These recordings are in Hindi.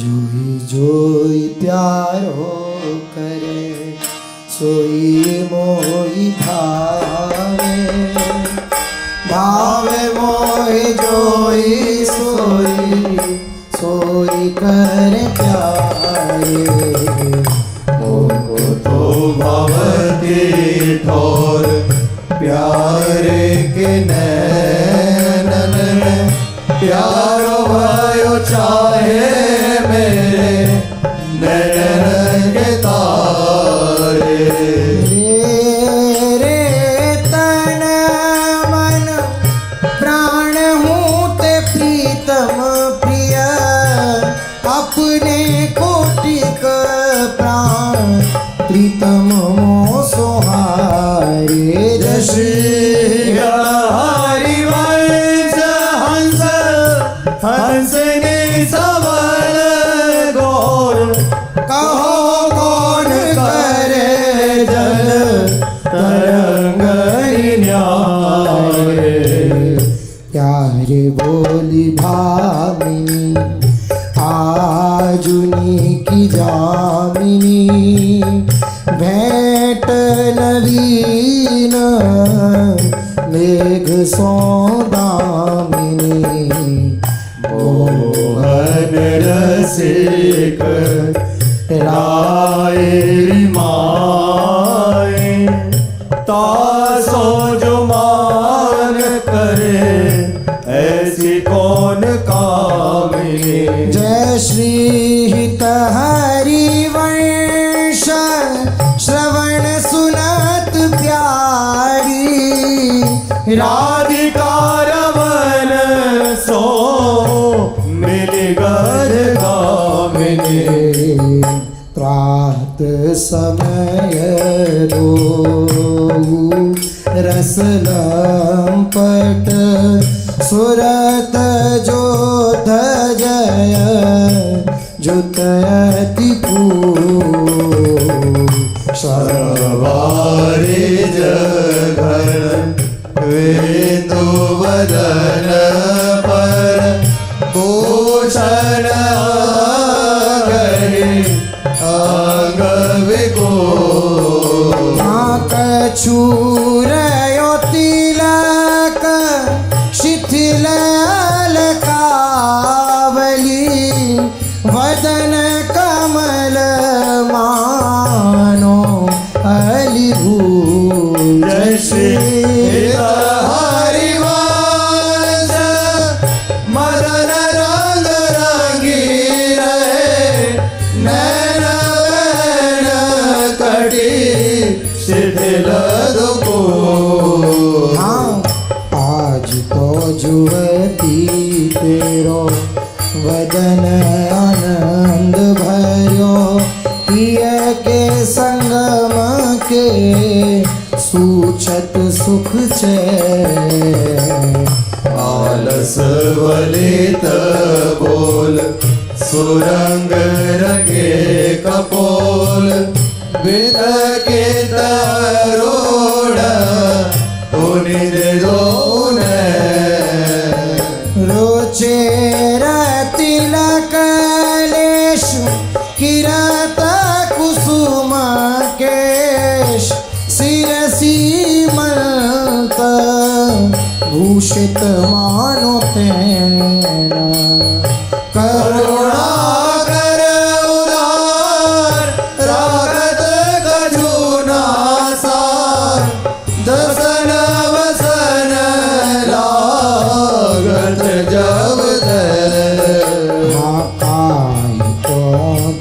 जोई जोई प्यारो करे सोई मोई भावे भावे मोई जोई सोई सोई करे प्यारे मोको तो भवती ठोर प्यारे के नैनन में प्यारो भयो चाहे मेरे नैनन के तारे रे तन मन प्राण हूँ ते प्रीतम प्रिय अपने कोटिक प्राण प्रीतम मो सोहारे श्री हरिवंश हंस हंस ने सवल गोर कहो कौन करे जल तरंग न्यारे प्यारे बोली भामिनी आजुनी की जामिनी भेंट नवीन मेघ सौदामिनी मोहन रसिक राय माए तासो जो मान करे ऐसी कौन कामिनी जय श्री हित हरिवंश श्रवण सुनत प्यारी राधिका रमन सो मिल गर गामिनी प्रात समय दो रस लंपट सुरत जोत जय जुतयति सवारे जघन वेदो वदन पर भूषण गए अंग विगो कछूरयो तिलक शिथिल अलकावली वदन कमल मानो अलिभूल जय श्री हरिवंश मदन रंग रंगी रहे नैन बैन कटी शिथिल दुको हाँ आज तो जुवती तेरो वदन आनंद भरो पिय के संगम के सूछत सुख चैन आलस वलित बोल सुरंग रंगे कपोल विद के तरोड़ पुनिद दोने रोचे तिलक लेश किरत कुसुम केश शिरसी मत भूषित मानो तेना करुणा कर उदार रागत कजूना सार दसन वसन लागत जब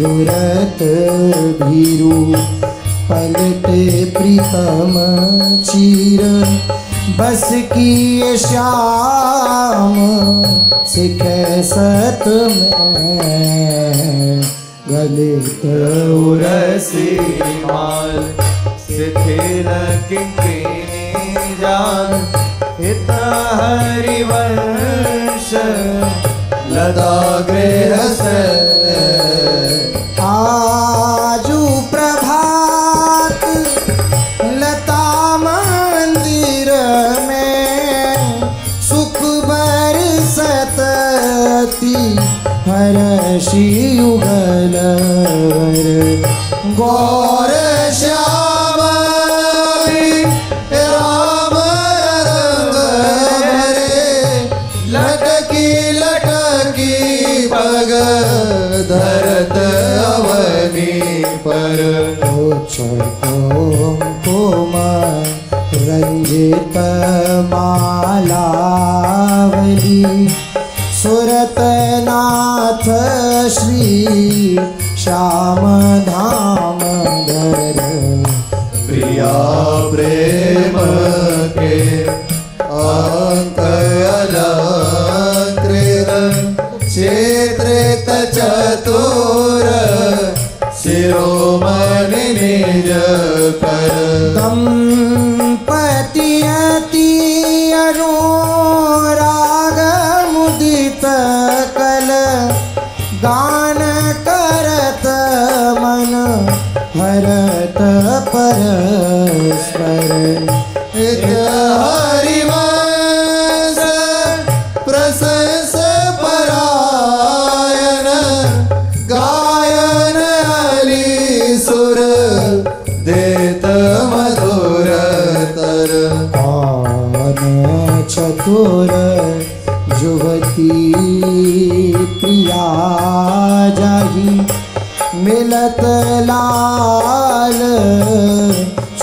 दुरत भीरु पलटे प्रीतम चीर बस की श्याम सिख सत में गलित उरसी माल शिथिल किंकिनी जान हित हरिवंश लता गृह से आजू प्रभात लता मंदिर में सुख बरसत हर शशि युगल गौर श्याम राम रंग भरे लटकी लटकी पग धरत अवनी पर कोम रंजित मालावली सुरतनाथ श्री श्याम धाम धर प्रिया प्रेम के अंक अलंकृत क्षेत्रित चतुर शिरोमणि निज कर दंपति अति अनुराग मुदित कल गान करत मन हरत परस्पर हरिवंश प्रशंस परायण गायन अली सुर देत मधुर तर आन चतुर युवती प्रिया जाही मिलत लाल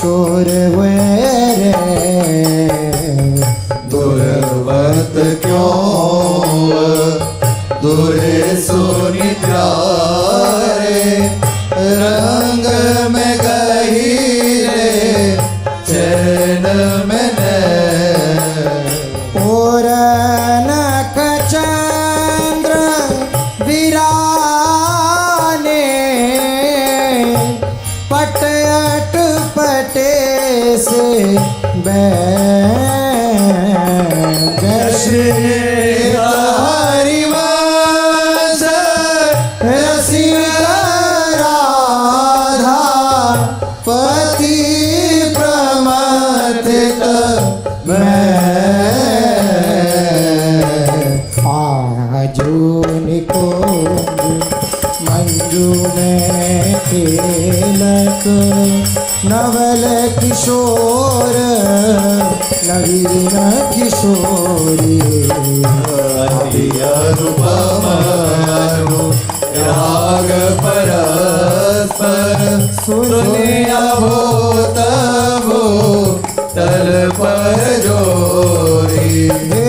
चोर हुए रे दुर्वत क्यों दुरे सुनिद्रारे रंग में गहीरे चैन में और नख चंद्र विराने पटयट पटे से हरिवंश रसिया राधा पति प्रमथित आजून को मंजू में खेलक नवल किशोर नवीन किशोरी अनुपमनु राग परस्पर सुनिया हो तबो तल पर जोरी हे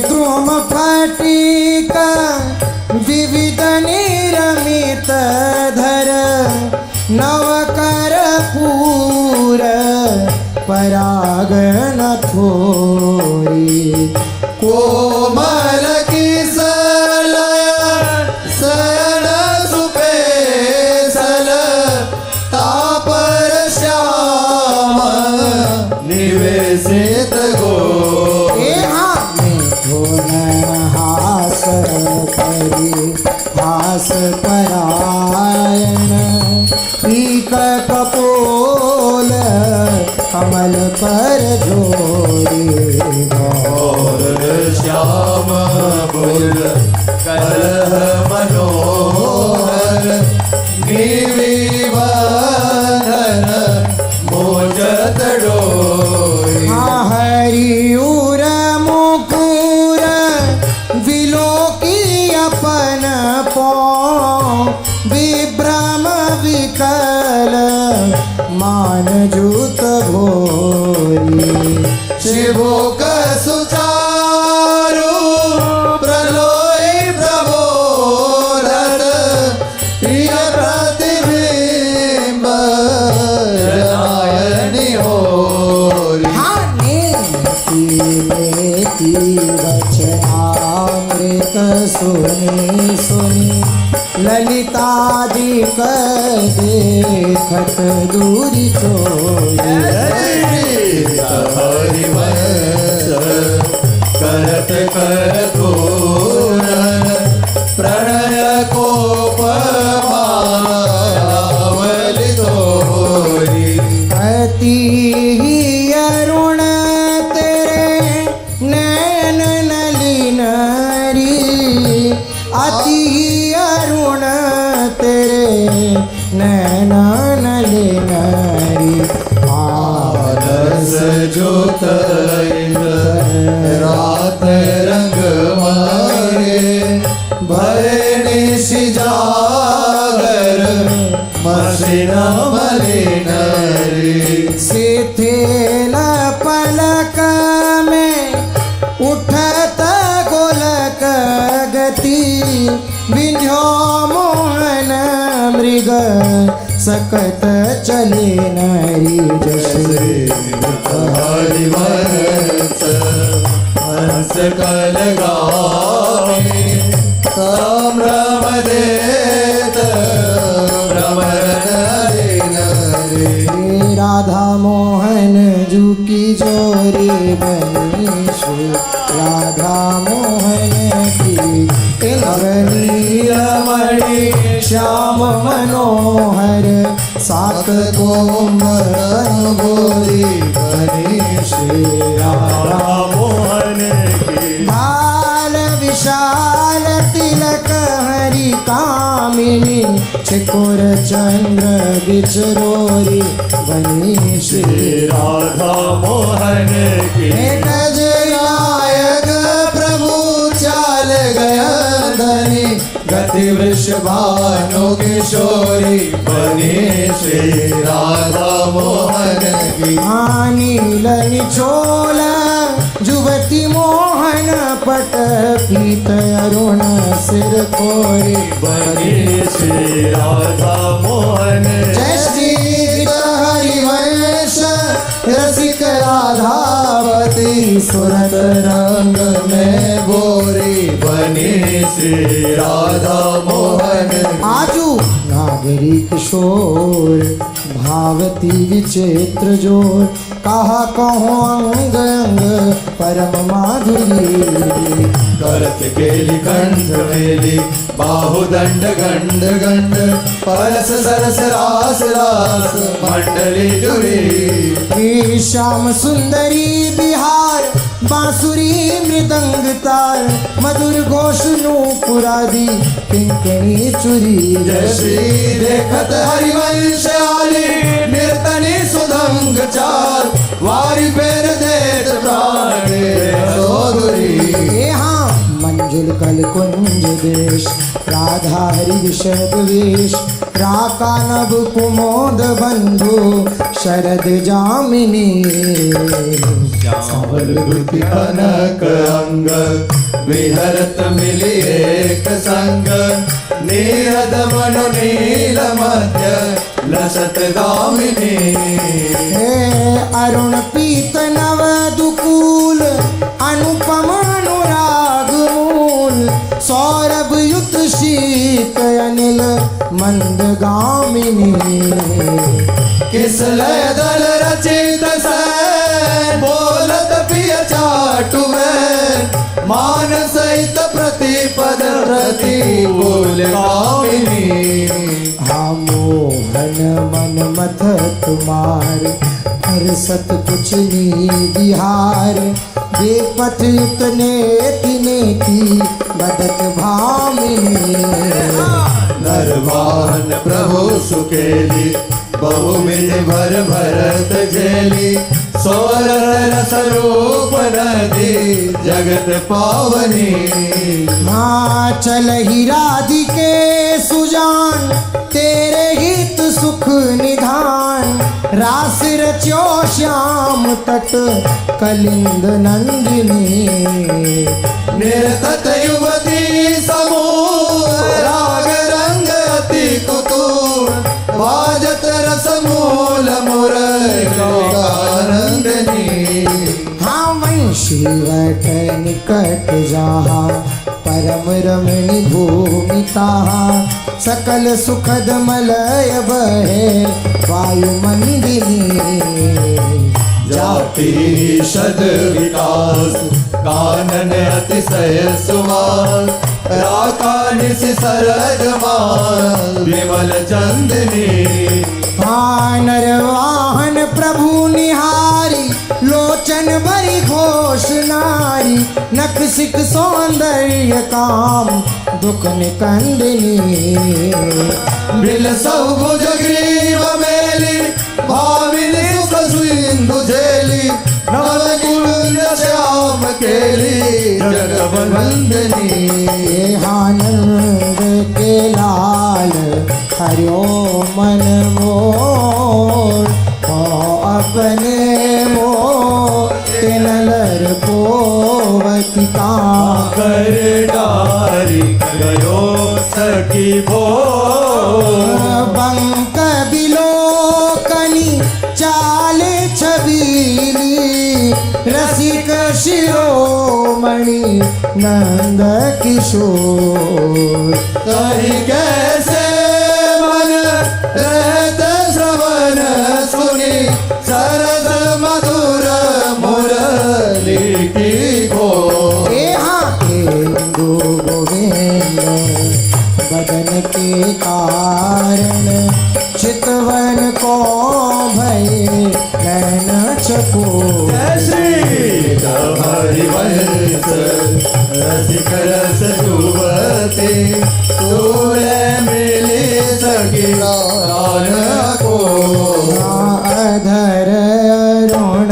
द्रुम फटिका विविध निरमित धर नवकर पूर पराग न थोरी कोमल किसल शरण सुपेसल तापर श्याम निवेशित गो हास करी हास परायण पीक कपोल कमल पर जोड़ी और श्याम बुल कलह मनोहर निविबंधन मोचत डोरी हरियूर मुकुर विलोकी अपन पो विभ्रम विकल मान जूत भोरी शिवो का सुचारु प्रलोई प्रबोधन प्रिय प्रतिबिंब नायनी होरी नेति वचनामृत सुनि सुनि ललितादिक देखत दूरी चोरी हरिवंश करत कर तोरण प्रणय कोप मावली तोरी अति ही अरुण तेरे नैन नलिन री अति ही नैनन ले नारी आलस जोत रात रंग मारे भरे निशि जागर मसीन मलिन रे सिथिल पलक में उठत गोलक गति विंध्यो मोहन मृग सकत चले नारी जैसे हरिवंश हंस कल गावे संभ्रम देत भ्रमर रे राधा मोहन जू की जोरी बनी राधा मोहन की नीलमणि श्याम मनोहर सात कोमल गोरी बनी श्री राधा मोहन की भाल विशाल तिलक हरि कामिनी चिकुर चंद्र बिचरोरी बनी श्री राधा मोहन की नायक प्रभु चाल गया धनी गति वृषभानु किशोरी बनी श्री राधा मोहन की नील निचोल जुवती मोहन पट पीत अरुण सिर कोरी बनी श्री राधा मोहन जय श्री हरिवंश रसिक राधावती सुरत रंग में गोरी बनी श्री राधा मोहन आजू नागरिक शोर भावती विचित्र जोर कहा कहो अंग अंग परम माधुरी करत केली कंठ मेली बाहुदंड गंड गंड परस सरस रास रास मंडली जुरी हे श्याम सुंदरी बिहार बांसुरी मृदंग तार मधुर घोष नूपुरादि किंकणी चुरी जय श्री देखत हरिवंश आली निर्तनी सुधंग चार वारी फेर देत प्राणे सोदुरी हाँ मंजुल कल कुंज देश राधा हरि विषद वेश राका नभ कुमोद बंधु शरद जामिनी सावल गुति कनक अंग विहरत मिली एक संग नीरद मनु नील मध्य लसत दामिनी हे अरुण पीत नव दुकूल अनुपम अनुराग मूल सौरभ युत शीत अनिल मंद गामिनी किस लय दल रचित सैन बोलत पिय चाटु में मान सहित प्रतिपद प्रति बोल गामिनी हाँ मोहन मन मथ तुम्हार हर सत कुछ नी बिहार बेपथ उतने तिने की बदक भामिनी नरवाहन प्रभु सुकेली बहुविध भर भरत झेली सोरर स्वरूप नदी जगत पावनी हाँ चल ही राधिके सुजान तेरे हित सुख निधान रास रच्यो श्याम तट कलिंद नंदिनी निरतत युवती समूह राग रंग अति कुतूर बाजत रस मूल मुरनंदनी हाँ वंशी वट निकट जहाँ परम रमणी भूमि ताहाँ सकल सुखद मलय बहे वायु मंदिनी जाति शद विकास कानन अतिशय सुमान राका निस सरज मान विमल चंदनी हाँ नरवाहन प्रभु निहारी लोचन नयन भरी घोष नारी, नख सिक सौंदर्य काम दुख निकंदनी। बिल सबुज ग्रीव मेली, भामिनी सुख सिंधु झेली, नव कुंज श्याम केली जगवंदनी। आनंद के लाल हरियो मन मोर, अपने मोर तिनलर पोवती का कर डारी गयो सखी भोर। बंक बिलोकनी चाल छबीली, रसिक शिरोमणि नंद किशोर। तही कैसे मन रहत श्रवण सुनी, सरस मधुर मुरली की घोर। इंदु गोविंद बदन के कारण, चितवन को भय नैन चकोर। श्री हरिवंश रसिक रस जुवते, तोरे मिले सखी प्राण को। अधर रोण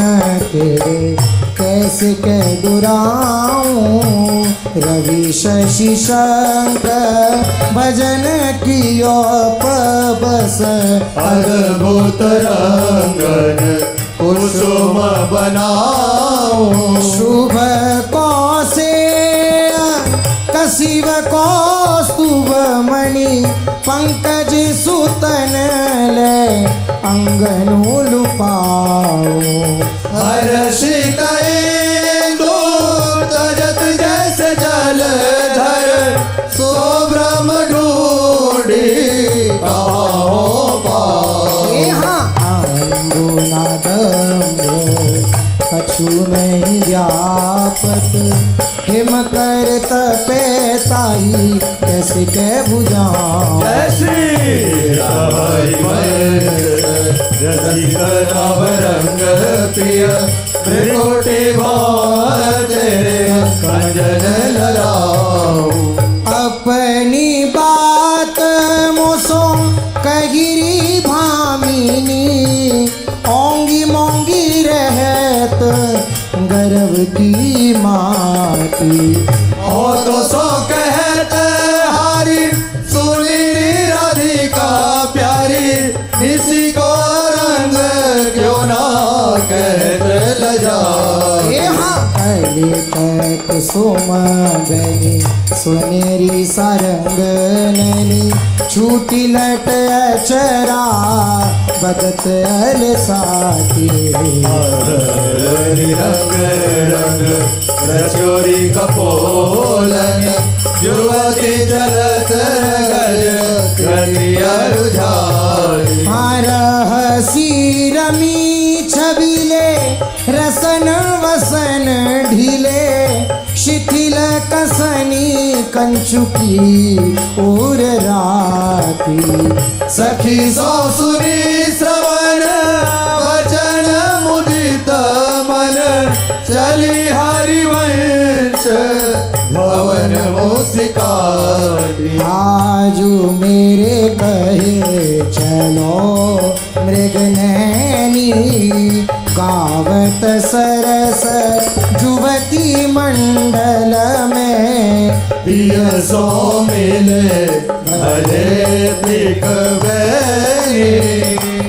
के कैसे के दुराऊं, रवि शशि शंकर भजन कियो पबस। अद्भुत रंगन कुसुम बनाओ, शुभ कौसे कशिव कौस्तुभ मणि, पंकज सुतन ले अंगनु लुपाओ। हर्षित इंदु तजत जैसे जलधर, सो ब्रह्म ढूंढी कहो पाओ। कछु नहीं व्यापत, हिम कर तपे ताई कैसे के बुझाऊं। जय श्री रसिक राम रंग प्रिय, त्रिकोटि भाव तेरे कंजन लगाओ। अपनी बात मुसो कहिरी भामिनी, ओंगी मोंगी रहत गर्भ की माती। हो तो सो कहत हारी, सुनी राधिका प्यारी, इसी को रंग क्यों ना कहत लजा। अले तक सोमगनी सुनेरी सारंग नैनी, छूटी लट अचरा बदत अल साथी। रंग रंग रचोरी कपोलन, युवती जलत गज करिया रुझारी। हसी रमी छबिले रसन वसन ढीले, शिथिल कसनी कंचुकी उर राती। सखी सो सुनी श्रवण वचन मुदित मन, चली हरिवंश भवन मुस्काती। आजू मेरे कहे चलो मृगनैनी, गावत सरस जुवती मंडल में। पिय सो मिले भले प्रिक बैरी,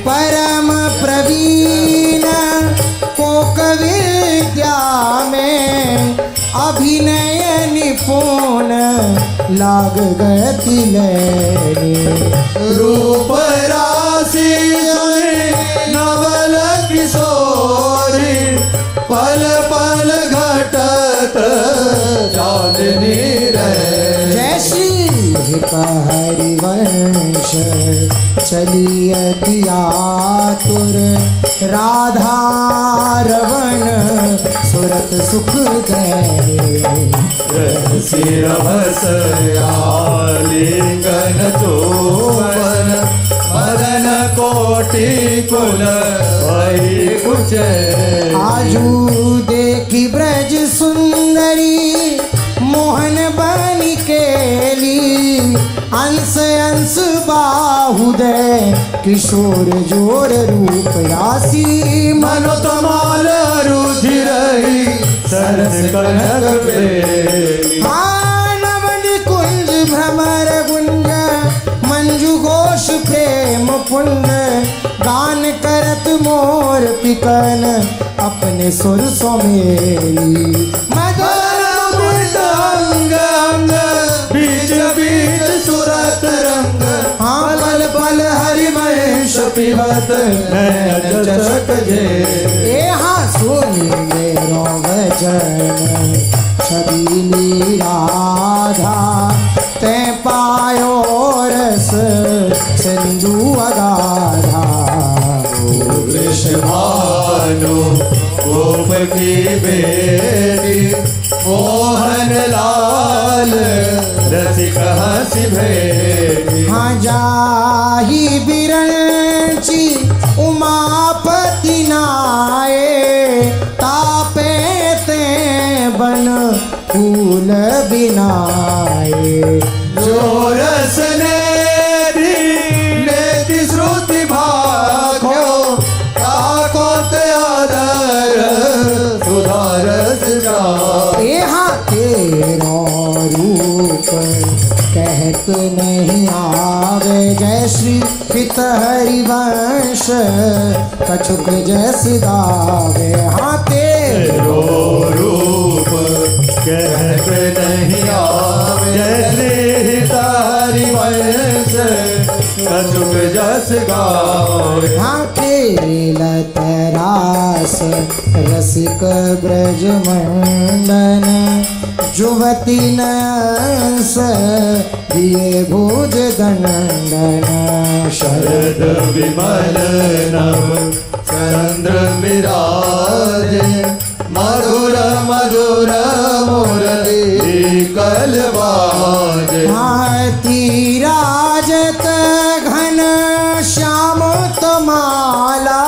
परम प्रवीण कोक विद्या में, अभिनय निपुण लाग गति लेनी। रूप राशि नवल किशोरी, पल पल घटत चांदनी रे। जय श्री हरिवंश चली अति आतुर, राधा रवण सुरत सुख गए। सिरभस आलिंगन चोवन, मदन कोटि कुल वही कुछ। आजू अंश बाहुदय किशोर जोर रूप राशि मनोतमाल रुधिरहि सरस कनक बेली नवन कुंज भ्रमर गुंज मंजू घोष प्रेम पुण्य गान करत मोर पिकन अपने सुर सोमेली मधुर अंग अंग बीच बीच सुरत रंग पल पल हरिवंश पिबत नयन चषक जे सुनिए वचन छबीली राधा ते पायो रस सिंधु अगाधा वृषभानु गोप की बेटी मोहन लाल रसिक हंसी भेटी जाही बिरंची उमापति नाये तापे ते बन फूल बिनाए जो रस नेति श्रुति भाग्यो ताको ते आदर सुधारस जा यहाँ तेरा रूप कहत नहीं आवे जय श्री पित हरिवंश कछुक जस गावे हाँ तेरो रूप कहते नहीं आवे जय तारी वंश कछुक जस गावे हाँ खेलत रास रसिक ब्रज मंडन जुवती नयंस दिए भुज दंडन शरद विमल नव चंद्र विराज मधुर मधुर मुरली कलवाज हाथी राजत घन श्याम तमाला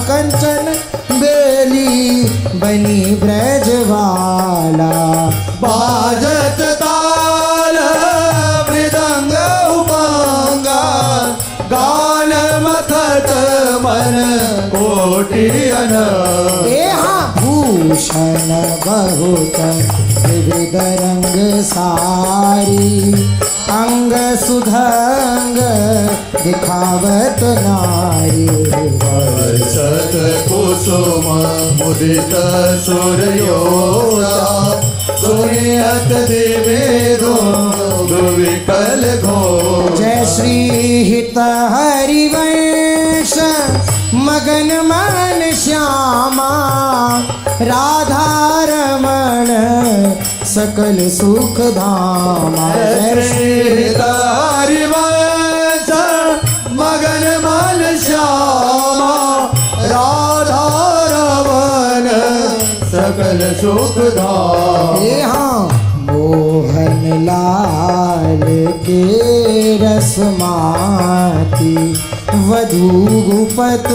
कंचन बेली बनी ब्रजवाला बाजत ताल मृदंग उपांगा गान मथत मन कोटि अन भूषण बहुत विविध रंग सारी अंग सुधंग दिखावत नारी वर्षत कुसुम मुदित सूर्योदा सुनियत दिवे विकल घो जय श्री हित हरिवंश मगन मन श्यामा राधा रमण सकल सुख धामा जय श्री हरिवंश मगन मन श्यामा राधा रमण सकल सुख धाम मोहन लाल के रसमाती वधू गुपत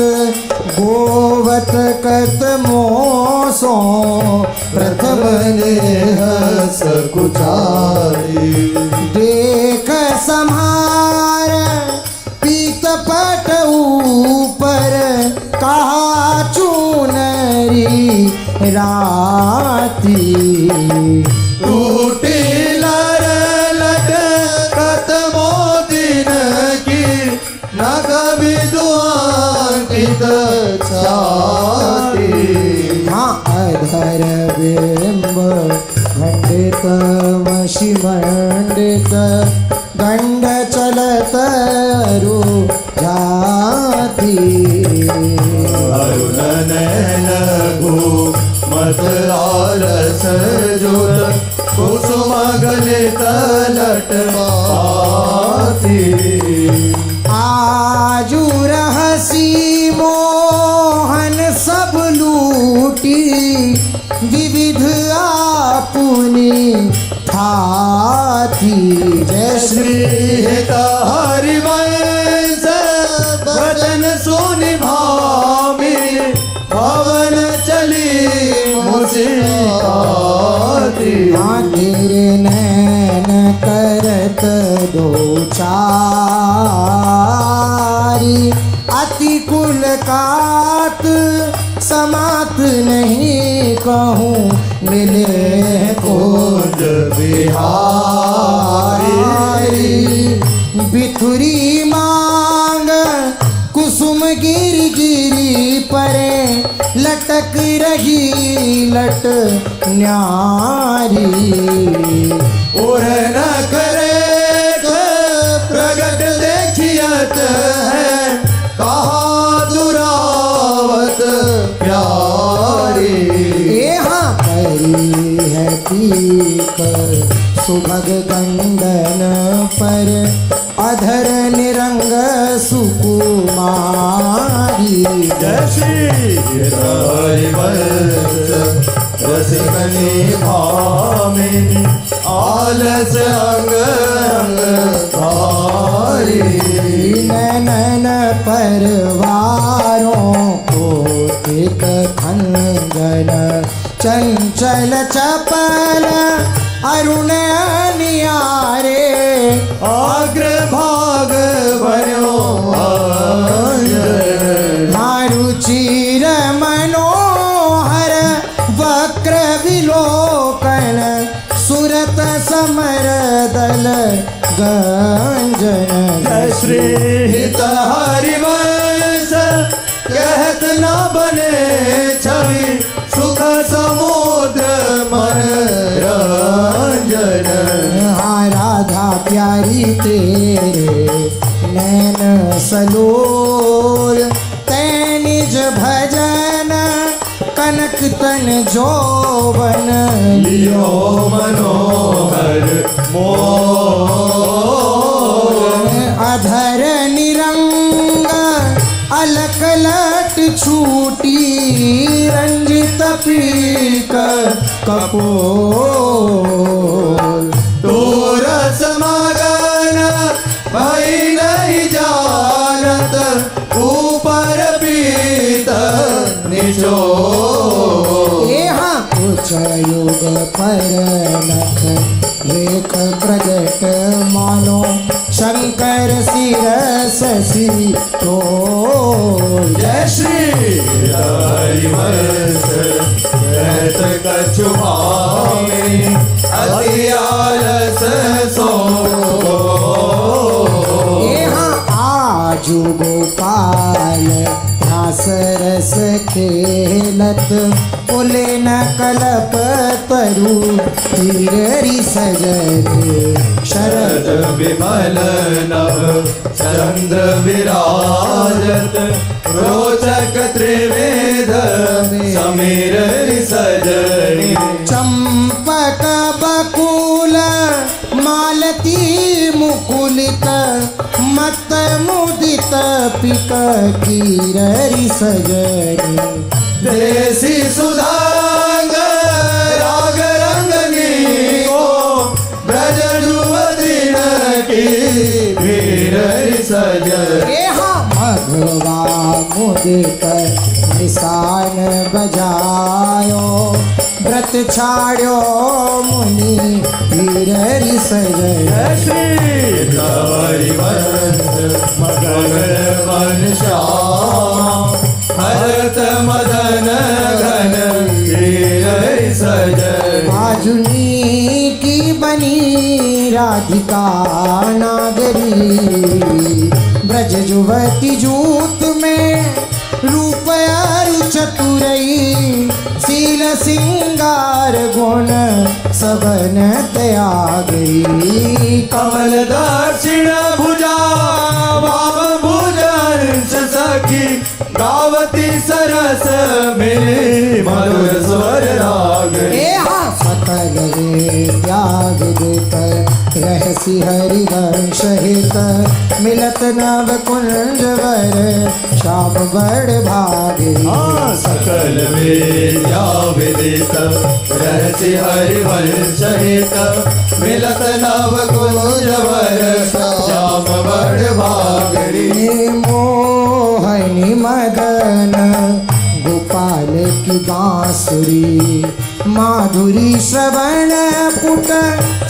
गोवत कत मोसो प्रथम हस कुचारी देख संहार पीत पट ऊपर कहा चूनरी राती टूटी लर लटकत मोदिन की न कभी दुआंकित छाती अधर बिंब खंडित मशी मंडित गंड चलत रु जाती अरुण नैन मत आलस जुत कुसुम गलित लटवाती आजू रहसी मोहन सब लूटी विविध आपुनी थाती जय श्री हित हरिवंश वचन सुनि भामी पवन चली मुस्काती तेरे नैन करत दो विचारी अति कुल कात समात नहीं कहूँ मिले कुंज बिहारी बिथुरी मांग कुसुम गिरी गिरी परे लटक रही लट न्यारी और न करे प्रगट देखियत है कहा दुरावत प्यारी यहाँ करी है पीक सुभग गंडन पर अधर निरंग सुकुमारी जैसी रसिकनी भामिनी आलस अंग भारी नैनन परवारों को एक खंगन चंचल चपल अरुण नियारे अग्र भाग बनो मारुचिर मनोहर वक्र विलोकन सुरत समर दल गंजन श्री हित हरिवंश कहत न बने छवि सुख समुद्र मन रंजन हाँ राधा प्यारी तेरे नैन सलोल तै निज भजन कनक तन जोवन लियो मनोहर मोह अधर निरंग अलक लट छूटी रंजित पीक कपोल तो रस मगन भई नहीं जानत ऊपर पीत निचो यहाँ कुछ युग परनख लेख प्रगट मानो शंकर शिरसि तो जय श्री हरिवंश कहत कछु भामिनी अति आलस सो यहाँ आजु गोपाल रास रस खेलत पुले न कलप तरु तीररी सजते शरद शरद विमल नभ चंद्र विराजत रोचक त्रिवेद समीर सजनी चंपक बकुल मालती मुकुलित मत मुदित पिक कीररि सजनी देसी सुधांग राग रंगनी को ब्रज जुवतीन की भीर सजनी यहाँ मघवा मुदित निशान बजायो व्रत छाड़ो मुनि हीररि सजय श्री हरिवंश मगन मन श्याम हरत मदन घन हीर सजय आजुनी की बनी राधिका नागरी ब्रज जुवती जूत में रूप अरु चतुरई शील सिंगार गुण सबन त्यागी कमल दक्षिण भुजा वाम भुजंश सखी गावती सरस मिली मधुर स्वर राग सकल रे त्याग देत रहसी हरिवंश हित मिलत नव कुंज वर श्याम बड़ भागे सकल विद्या विदित रहसि हरिवंश हित मिलत नव कुंज वर श्याम बड़ भागरी मोहनी मदन गोपाल की बांसुरी माधुरी श्रवण पुट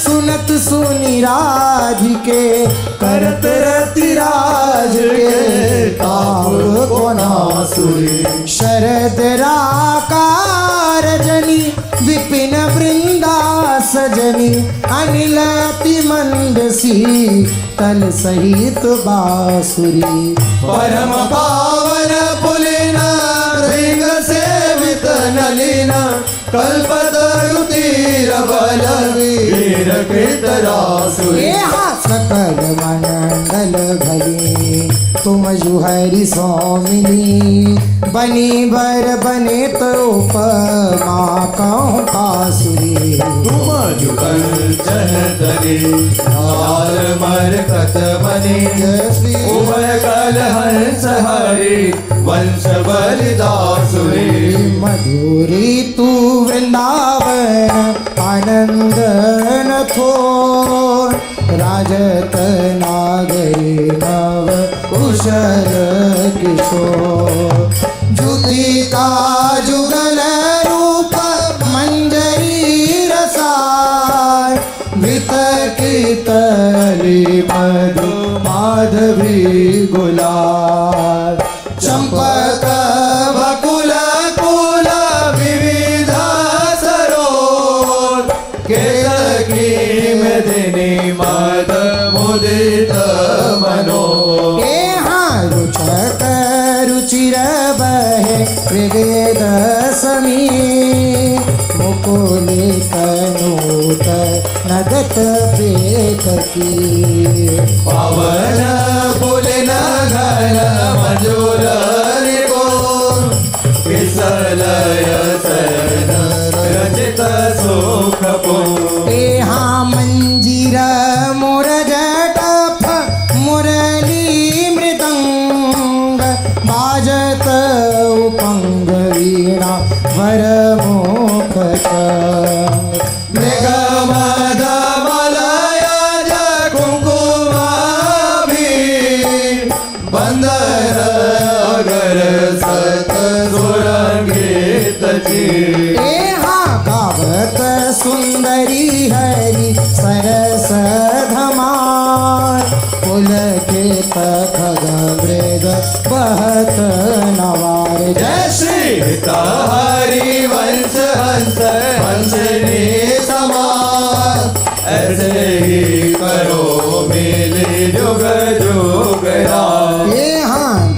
सुनत सुनि राधिके करत रति राज के ताप कोनासुरी शरद राकार जनी विपिन वृंदा सजनी अनिल अति मंदसी तल सहित बासुरी परम पावन पुलिन भृंग सेवित नलिन कल्पतरु तीर बल वीर कृतरासुरी सकल मंडल भली तुम जुहरि स्वामिनी बनी बर बने तो उपमा कहूँ कासुरी तुम जुगल जनतरी लाल मरकत बनी उभय कल हंस हरि वंश बलिदासुरी मधुरी तू वृंदावन आनंदन थो राजत नागरी नव कुशल किशोर जुति का जुगल रूप मंजरी रसार वित की तली मधु माधवी गुलाल चंपक बकुल कुल विविध सरोज केतकी मेदिनी मद मुदित मनो रुचक रुचिर बहे विवेद समी मुकुलित नूत नदत प्रेत की पवन पुलिन घन मंजुल निको विसलय शरण रचित सुख पो मंजीर मोर जटफ मुरली मृदंग बाजत उपंग वीणा वर मोख मृग मद मलय कुंकुम बंदर अगर सत सुरंगित जी गावत सुंदरी हरि सरस धमार पुलकित खग मृग बहत नवार जय श्री हरि वंश हंस हंसनी समान ऐसे ही करो मेले जुग जुग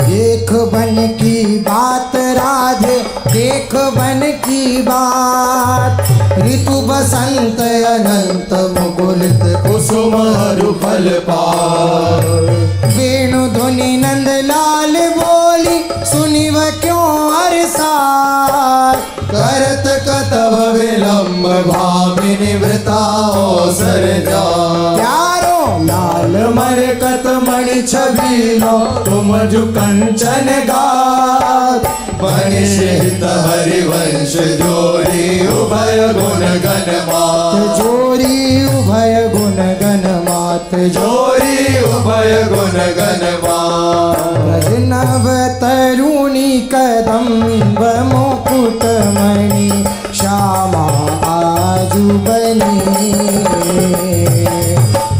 देख बन की बात राधे देख बन की बात ऋतु बसंत अनंत मुकुलित कुसुम रुफल पार वेणु ध्वनि नंद लाल बोली सुनिव क्यों अरसार करत कतव विलंब भामिनी वृताओ सरजा प्यारो लाल मरकत मणि छबीलो तुम जु कंचन गात बनिशित हरिवंश जोरी उभय गुण गण मात जोरी उभय गुण गण मात जोरी उभय गुण गण मात नव तरुणी कदम्ब मुकुट मणि श्यामा आजु बनी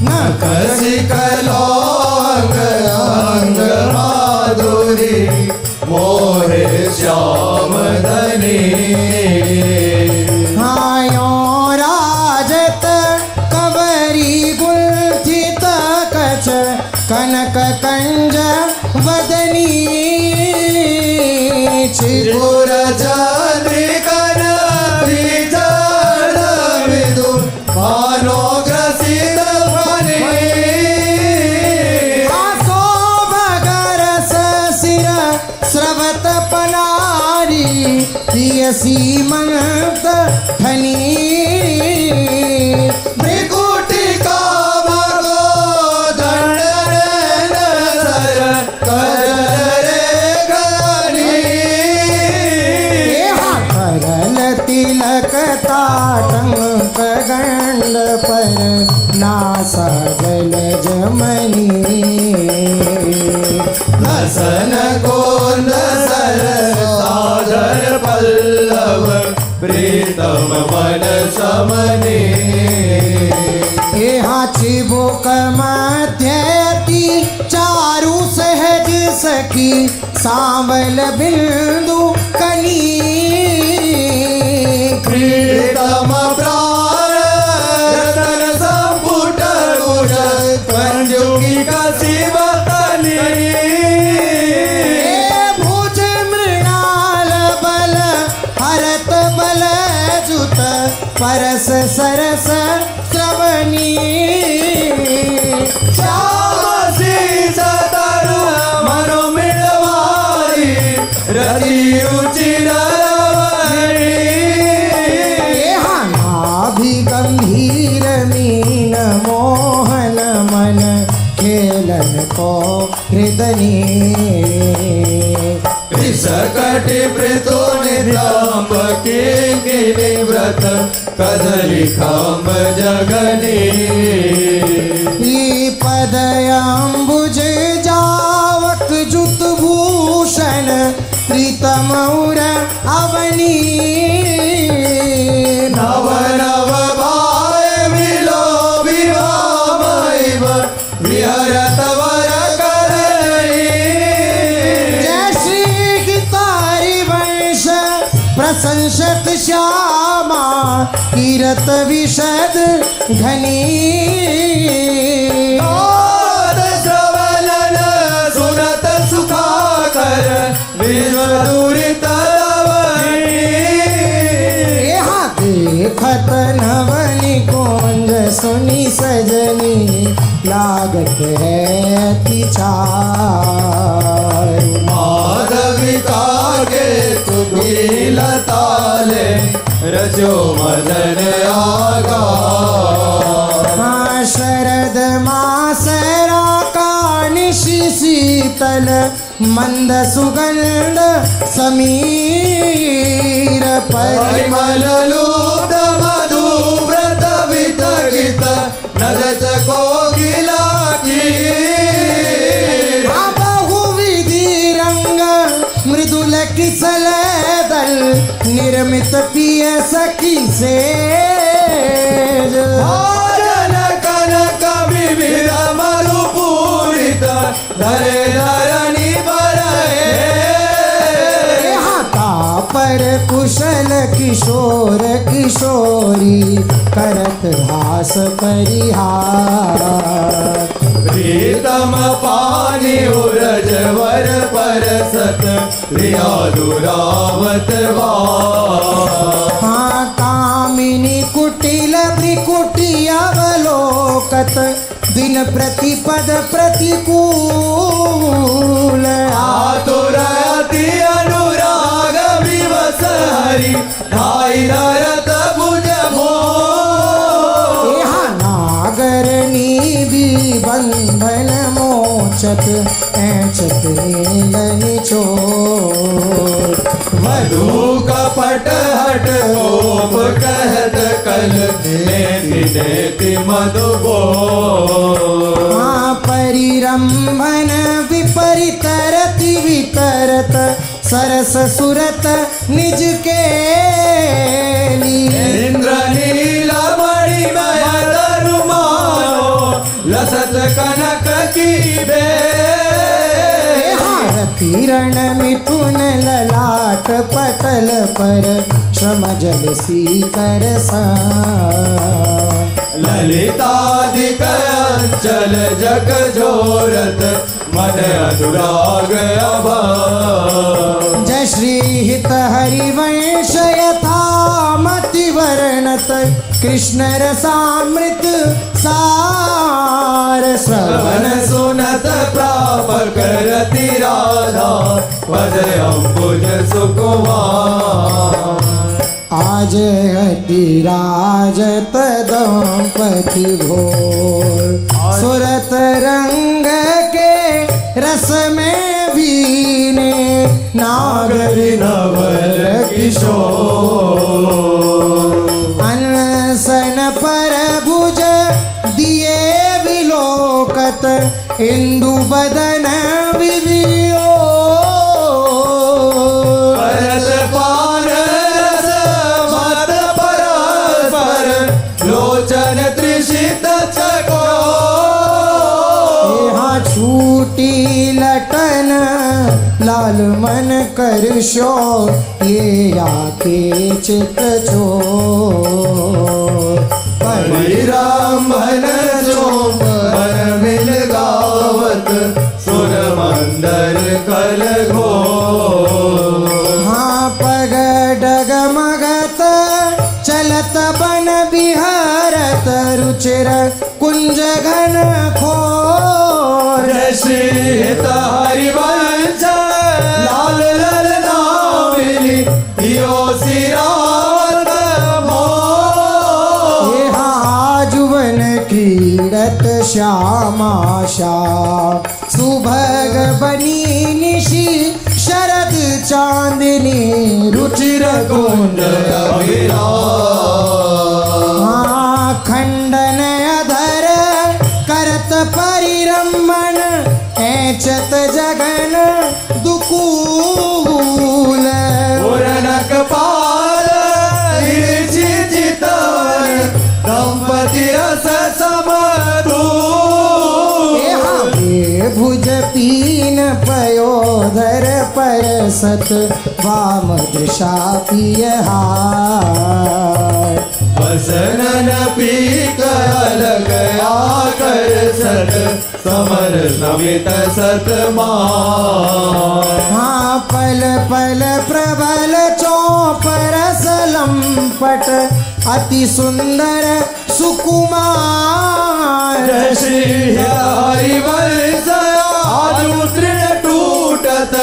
नखसी कलोंग अंग माधुरी मोहे श्याम धनी हायो राजत कवरी गुंथित कच कनक कंज वदनी चिपुर चंद्रिकन विचरण विदु भानो ग्रसित फणी आसो भगरस सिर स्रवत पनारी प्रियसी मनत धनी त्रिकुटी कामगो दंडन सर कर रे गनी करल तिलक ताटंक गंड पर नासा जल जमनी लसन कोंद सर सागर पल्लव प्रीत प्रीतम मन समने हाची बोक मध्यती चारु सहज सखी सांवल बिंदु कनी प्रीतम प्राण रतन संपुट गुण कंजुकी कसी बतनी भुज मृणाल बल हरत बल जुत परस सरस श्रवणी श्यामसी सतरु मनो मिलवारी रति रुचिर नाभि गंभीर मीन मोहन मन खेलन को हृदनी कृषकटि पृथु नितंब के व्रत कदली खाम जगनी पदयंबुज जावक जुत भूषण प्रीतम उर अवनी नव नव भाय मिलो विवाह विहरत वर करई जय श्री गितारी वंश प्रशंसत श्यामा कीरत विशद घनी नाद श्रवणन सुनत सुखाकर विश्व दुरित देखत नवनी कुंज सुनी सजनी लागत है तिचार माधविका के तुबिलताले रजो मदन आगा शरद मासरा का निशि शीतल मंद सुगंध समीर परिमल लूत मधु व्रत वितरित नदत कोकिला की बहुविधि रंग मृदुल किसल दल निर्मित पिय सखी से भोजन कनक विविध मरुपूरित धरे धरणी पर कुशल किशोर किशोरी करत हास परिहार प्रीतम पानी उरज वर परसत प्रिया दुरावत कामिनी कुटिल त्रिकुटी अवलोकत दिन प्रतिपद प्रतिकूल आतुर अति अनुराग विवस हरि ढाई धरत भुज भो नागर नीबी बंधन मोचत ऐचत नीलनि चोर मधु कपट हट ओप कहत कल नेति नेति मधु बो परिरंभन विपरीत रति वितरत सरस सुरत निज के इंद्र नीला मणिमय तरुमानो लसत कनक की बे किरण मिथुन ललाट पटल पर श्रम जल सीकर ललिताधिक अंचल जग जोरत मन अनुराग अभा जय श्री हित हरिवंश यथा मति वर्णत कृष्ण रसामृत सार श्रवण सुनत प्राप करति राधा पद अंबुज सुकुमार आज हति राजत दंपति भोर सुरत रंग के रस में भीने नागरी नवल किशोर अनसन पर भुज दिए विलोकत इंदु बदन विवियो परस पान रस मत पर लाल मन कर शोर ये याके चित चोर परिराम भन चोम मन मिल गावत सुर मंदर कल घोर हाँ पग डगमगत चलत बन बिहारत रुचिर कुंज घन खोर श्री हरिवंश लाल ललना मिली दियो सिरात मोर जुवन क्रीडत श्यामाशा सुभग बनी निशि शरद चांदनी रुचिर कुंज खंडन अधर करत परिरमण ऐचत जगन दुकूल पूरनक पाल चितवन दंपति रस समधू भुज पीन पयोधर परसत वाम दृशा पियहार वसनन पीक अलग आकर सत समर समित सत हाँ पल पल प्रबल चौपर लंपट अति सुंदर सुकुमार श्री हरिवंश आजु तृण टूटत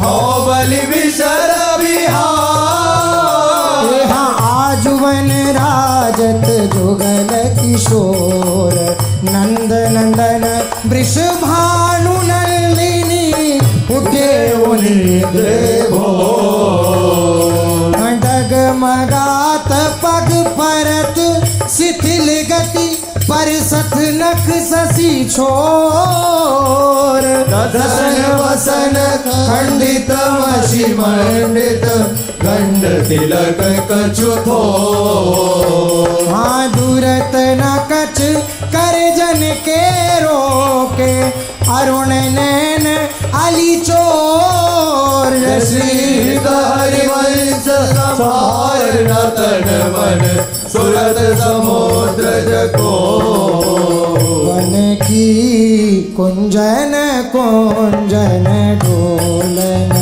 हो बलि विशर विहार आजुवन राजत जुगल किशोर नंद नंदन वृषभानु नंदिनी उठे उन्हें डगमगात पग परत शिथिल गति परसत नख शशि छोर दसन वसन खंडित मषि मंडित गंड तिलक कछु थो हाँ दूरत न कछ कर जन के रोके अरुण नैन अली चोर श्री हरिवंश संभार न तन मन सुरत समुद्र जको वन की कुंजन कुंजन डोलन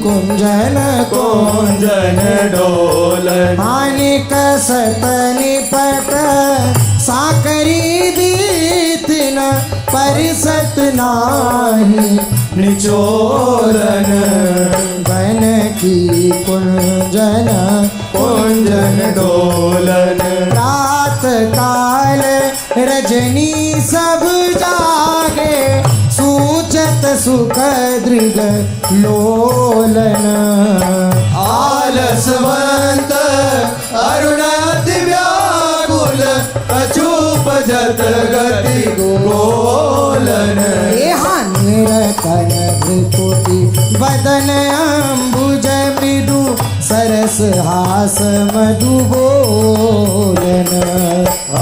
कुंजन कुंजन डोलन हानिक सतनि पट साकरी दीत न परिसत नाही निचोलन बन की कुंजन कुंजन डोलन रात काल रजनी सब जागे सूचत सुख दृग लोलन आलसवंत अरुण अति व्याकुल अचूप जत गति गोलन निरतन भृकुटी बदन अम्बुज मृदु सरस हास मधु बोलन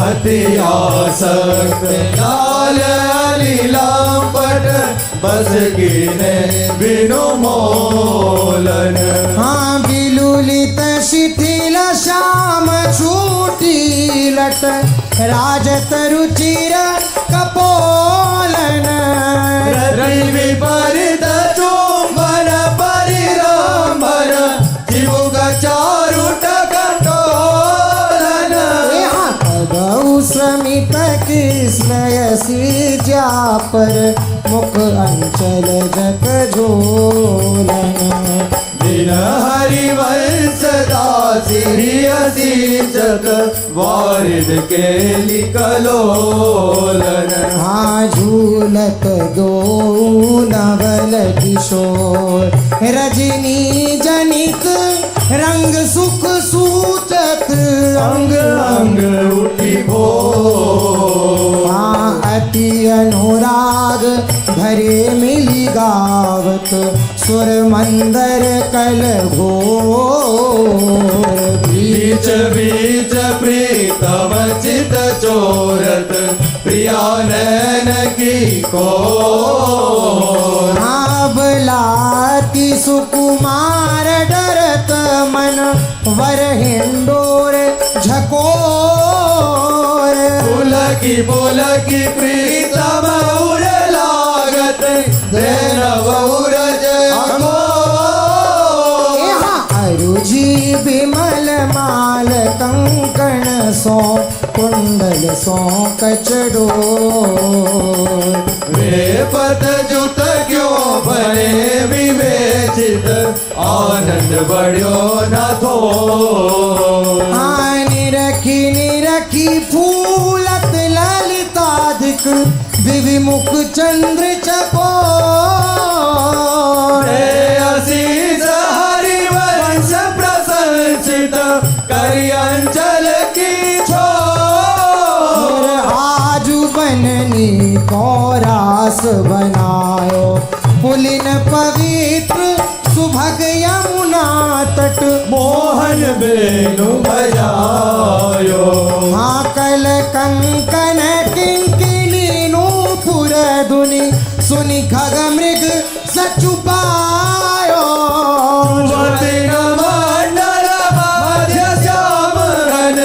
अति आसक्त लाल लीलापट बस कीने बिनु मोलन हाँ विलुलित शिथिल श्याम छूटी लट राजत रुचिर कपोलन रवि विपरीत चुंबन परिरंभन जीवुग चारुट कटोलन गौ समित कृष्णयसी जापर मुख अंचल जग झोलन दिन हरिवंश दासी असीचत वारिद के लिकलोलन हाँ झूलत दो नवल किशोर रजनी जनित रंग सुख सूचत अंग अंग उठी भोर हाँ अति अनुराग भरे मिली गावत सुर मंदर कल घोर बीच बीच प्रीतम चित चोरत प्रिया नैन की को हाँ लागलाती सुकुमार डरत मन वर हिंडोर झकोर बोलकी प्रीतम उर लागत देनव उरज अघोर। यहाँ अरुझी बिमल माल कंकण सो कुंडल सो कचडोर वे पद जुत क्यों बने विवेचित आनंद बढ़्यो न थो। निरखी फूलत ललिताधिक विविमुख चंद्र चकोर असीस हरिवंश प्रशंसित करि अंचल की छोर। आजु बननी को रास बनायो पुलिन पवित्र सुभग यमुना तट मोहन बेनु बजायो। हाँ कल कंकन किंकिनी नूपुर धुनि सुनि खग मृग सचुपायो। ज्योतिन मंडल मध्य श्याम घन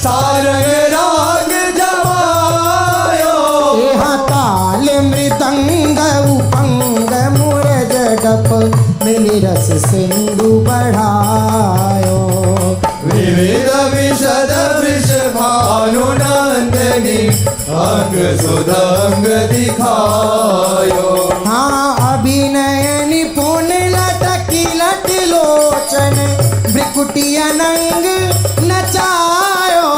सारंग राग जमायो। यहाँ ताल मृदंग उपंग मुरज डप मिली रस सिंधु बढ़ायो। विविध विशद वृषभानुनंदनी अंग सुदंग दिखायो। हाँ अभिनय निपुण लटकी लट लोचन भ्रिकुटी अनंग नचायो।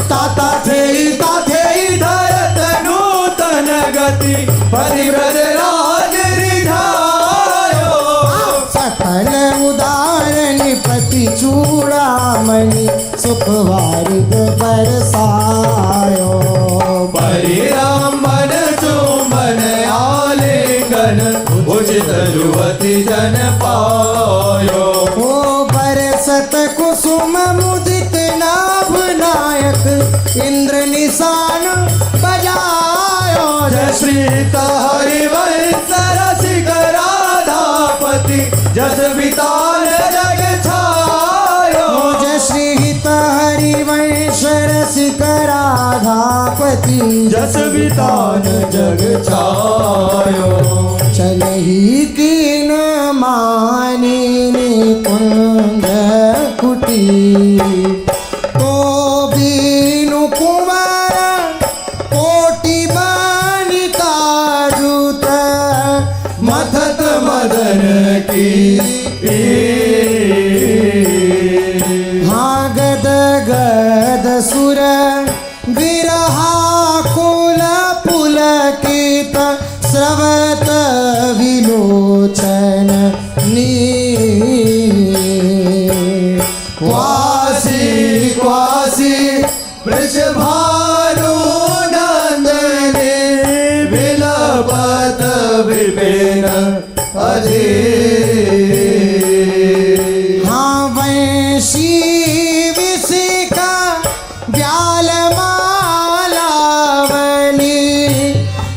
ताता थे धरत नूतन गति परिव्रत राज रिझायो। सकल उदारण पति चूड़ामणि सुखवारिद बरसायो। परिरामन चुंबन आलिंगन उचित युवती जन पायो। ओ बरसत कुसुम मुदित नाभ नायक इंद्र निशान बजायो। जय श्री हरिवंश रसिक राधापति जस वितान जग छायो। जय श्री हरिवंश रसिक राधापति जस वितान जग छायो। चलही कीन मानी कुंज कुटी तो बीनु कुमार कोटि बानिका जूत मथत मदन की हाँ गद गद सुर विरहा कुल पुलकित स्रवत विलोचन क्वासी वृषभानु नंदने विलपत विपिन अधीर। हाँ वंशी विशिका व्याल मालावली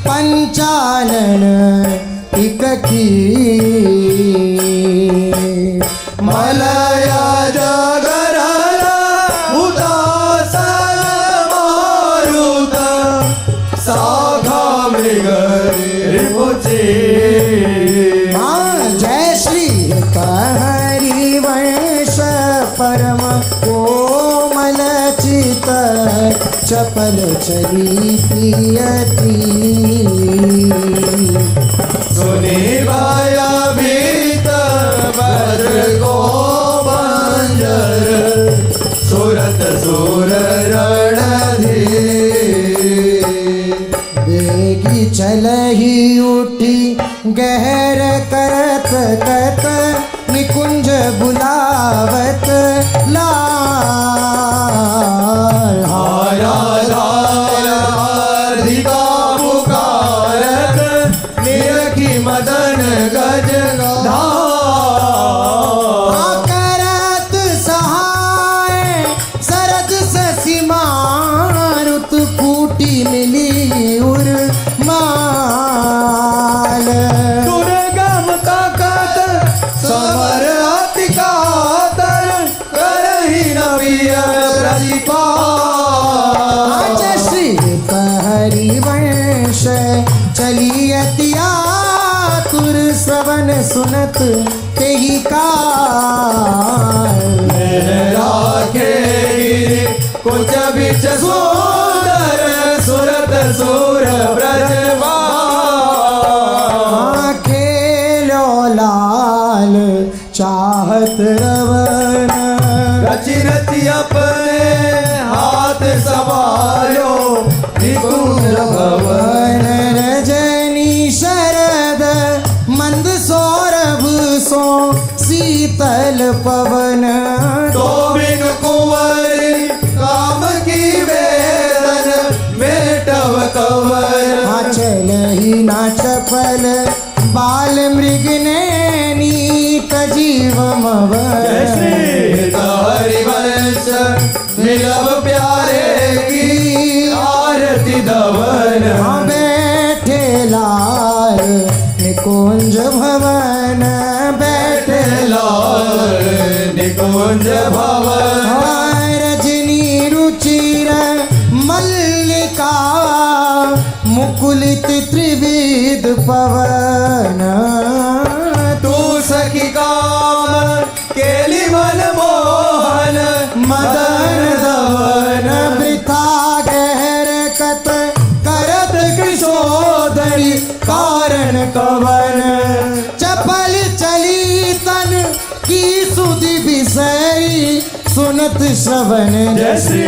पंचानन इक की मलया जगरल उदासन मारुत साखा मृग रिपुचे। हाँ जय श्री हरिवंश परम कोमल चित चपल चली प्रियती। सुनी भाया भीत भद्र को बंजर सुरत सुर रणधीर। बेगी चलही उठी गहर करत कत निकुंज बुलावत लाल। हाया धारिका पुकारत निरखी मदन गज धार। करत सहाय सरद ससी मारुत कूटी मिली उर माल। दुर्गम का चली अतिया तुर श्रवण सुनत ते ही काल राखे गिरि कुछ बिच सुंदर सुरत सुर ब्रजवान खेलो लाल चाहत रवन रचि रचि अपने हाथ संभालो निकुंज भवन रजनी शरद मंद सौरभ सो शीतल पवन तो बिन कुंवरी काम की वेदन मेटव कवर चल ही ना चपल बाल मृग ने नीत जीव हरिवंश मिलब प्यारे की आरती दवन बैठे लाल निकुंज भवन बैठे लाल निकुंज भवन रजनी रुचिर मल्लिका मुकुलित त्रिविध पवन तू सखी काम केली मन मोहन मदन दवन वृथा गहर कत करत कृशोदरी कारण कवन चपल चली तन की सुधि विषयी सुनत श्रवण जय श्री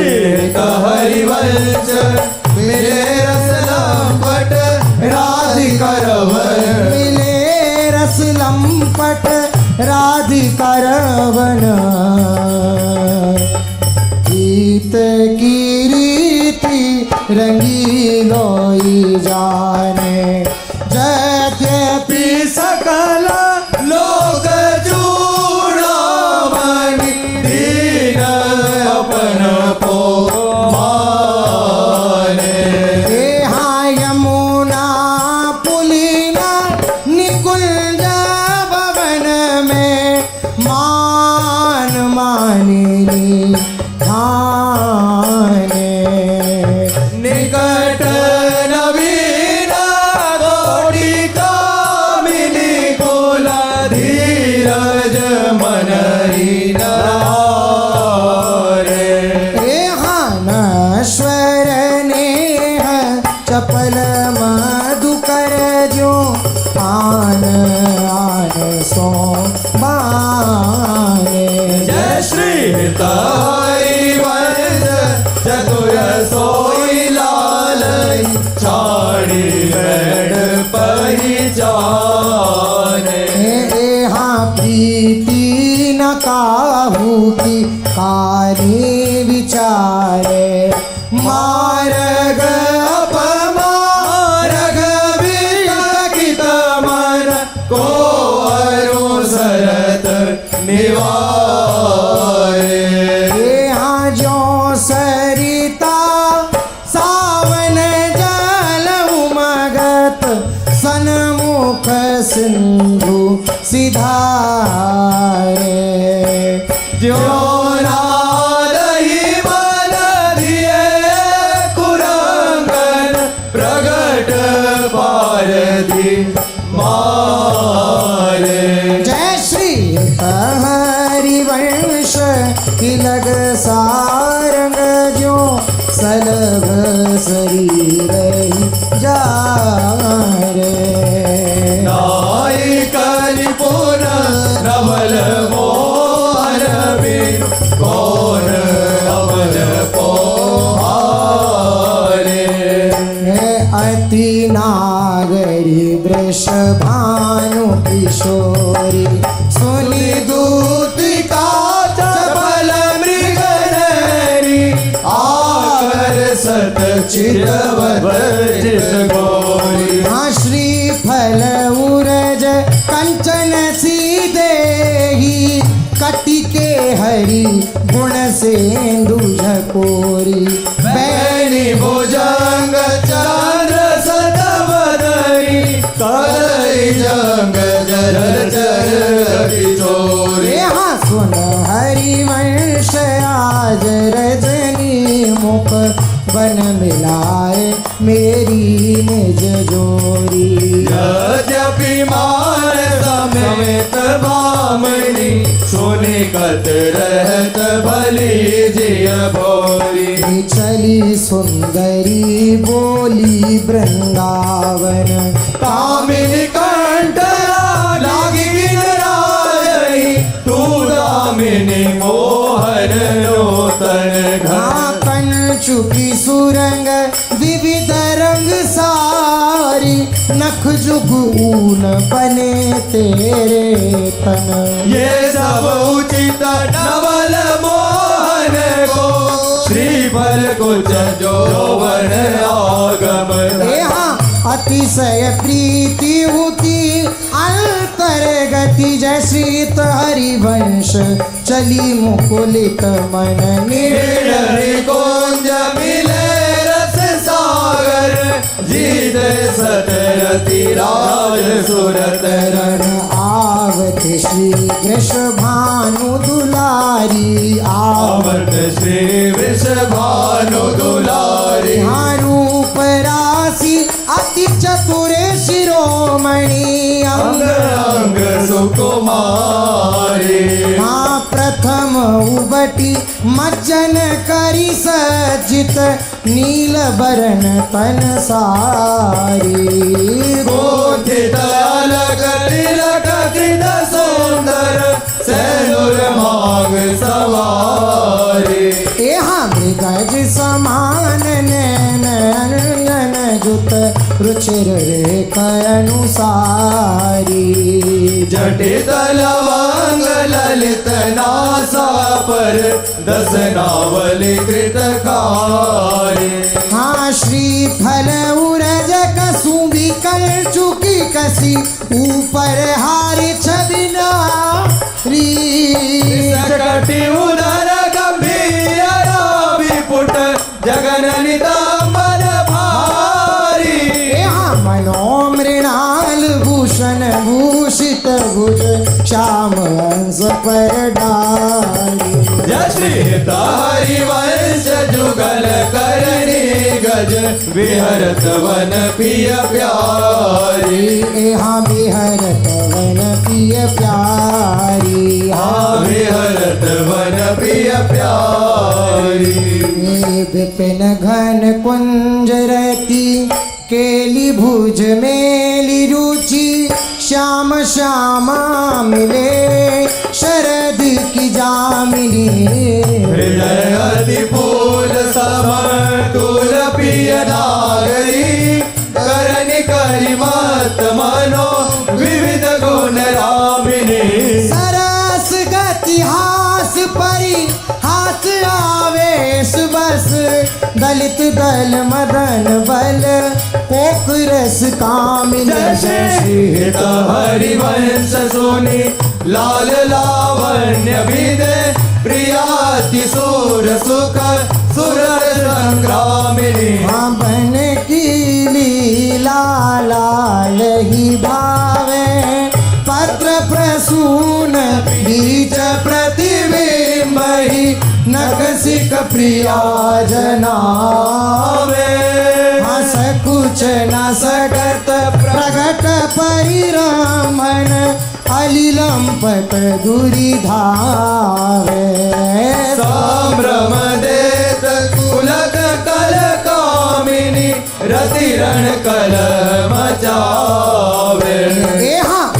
हरिवंश मिले रस लंपट राधिका रवन मिले रस लंपट राधिका रवन गीत की रीति रंगीलोई जाने यद्यपि सकल लोक चूड़ामणि दीन अपन को माने यहाँ यमुना पुलिना निकुंज भवन में मान मानिनी ठाने निकट नवीन कोटि कामिनी कुल धीरज मन नश्वर नेह चपल मधुकर जो आन आन सो बाने जय श्री हरिवंश चतुर सोई लाल छाड़ी बैठ पहिचाने यहाँ प्रीति न काहू की काली विचारे मार्ग अपमार्ग विरकित मन को अनुसरत निवारे यहाँ जो सरिता सावन जल उमगत सन्मुख सिंधु सिधारे जो नादहि मन दिए कुरंगन प्रगट पारधि मारे जय श्री हरिवंश तिलक सारंग जो सलभ शरीर जा रे नाई कलिपुर नवल मोहन बिन कौन अमल पोहारे अति नागरी वृष भानु किशोरी सुनि दूतिका चपल मृग नरी आकर सत चिरवत गौरी श्री फल उरज कंचन सीधे ही कटि के हरि गुण सेंदु झकोरी बैनी भुजंग चंद्र सतवदनी कलई जंग जर जर किशोरी यहाँ सुन हरिवंश आज रजनी मुख बन मिलाए मेरी निज जोरी। यद्यपि मान समेत भामनी सोने कत रहत भली जिय भोरी। चली सुंदरी बोली वृंदावन कामिनी कंठ लागी गिरराई तू दामिनी मोहन नूतन घन। कंचुकी सुरंग विविध रंग सारी नख जुग ऊन बने तेरे तन। ये सब उचित नवल मोहन को श्रीफल कुछ जोवन आगम। अतिशय प्रीति हुती अंतर्गति जय श्रीत हरिवंश चली मुकुलित मन निर्णय कुंज मिले रस सागर जीत सतरति राज सुरत रण। आवत श्री वृषभानु दुलारी आवत श्री वृषभानु दुलारी। रूप राशि अति चतुरे शिरोमणि अंग अंग सुकुमारी। प्रथम उबटी मज्जन करी सज्जित नील बरन तन सारी। गोथित अलग तिलक कृत सुंदर सैनुर मांग सवारी। मृगज समान नैन नयन जुत रुचिर रेख अनुसारी। जटित लवंग ललित नासा पर दस नावली कृतकारी। श्रीफल उरज कसुंभी कर चुकी कसी ऊपर हारी छबिना सकटी उदर गंभीर विपुट जगन नितंबर भारी। मनोमृणाल भूषण भूषित भुज श्याम हंस पर डाली। जय श्री हरिवंश जुगल करणी गज विहरत वन पिय प्यारी। विहरत वन पिय प्यारी। विहरत वन पिय प्यारी। विपिन घन कुंज रहती केली भुज मेली रुचि श्याम श्यामा मिले शरद की जामिनी। हृदय अति फूल सम तुल पिय नागरी करनि करि मत मनो विविध गुण रामिनी। सरस गति हास परि हास आवेश बस दलित दल मदन बल कोक रस कामिनी। जय श्री हरिवंश सोनी लाल लावण्य विदे प्रियाति सूर सुख सुरर संग्रामिनी। बन की लीला लाल ही भावे पत्र प्रसून बीच प्रतिबिंब ही नखसिक प्रिया जनावे। हस कुछ न सकत प्रगट परिरमण अलिलंपट दुरी धावे। संभ्रम देत कुलक कल कामिनी रतिरण कल मचावे।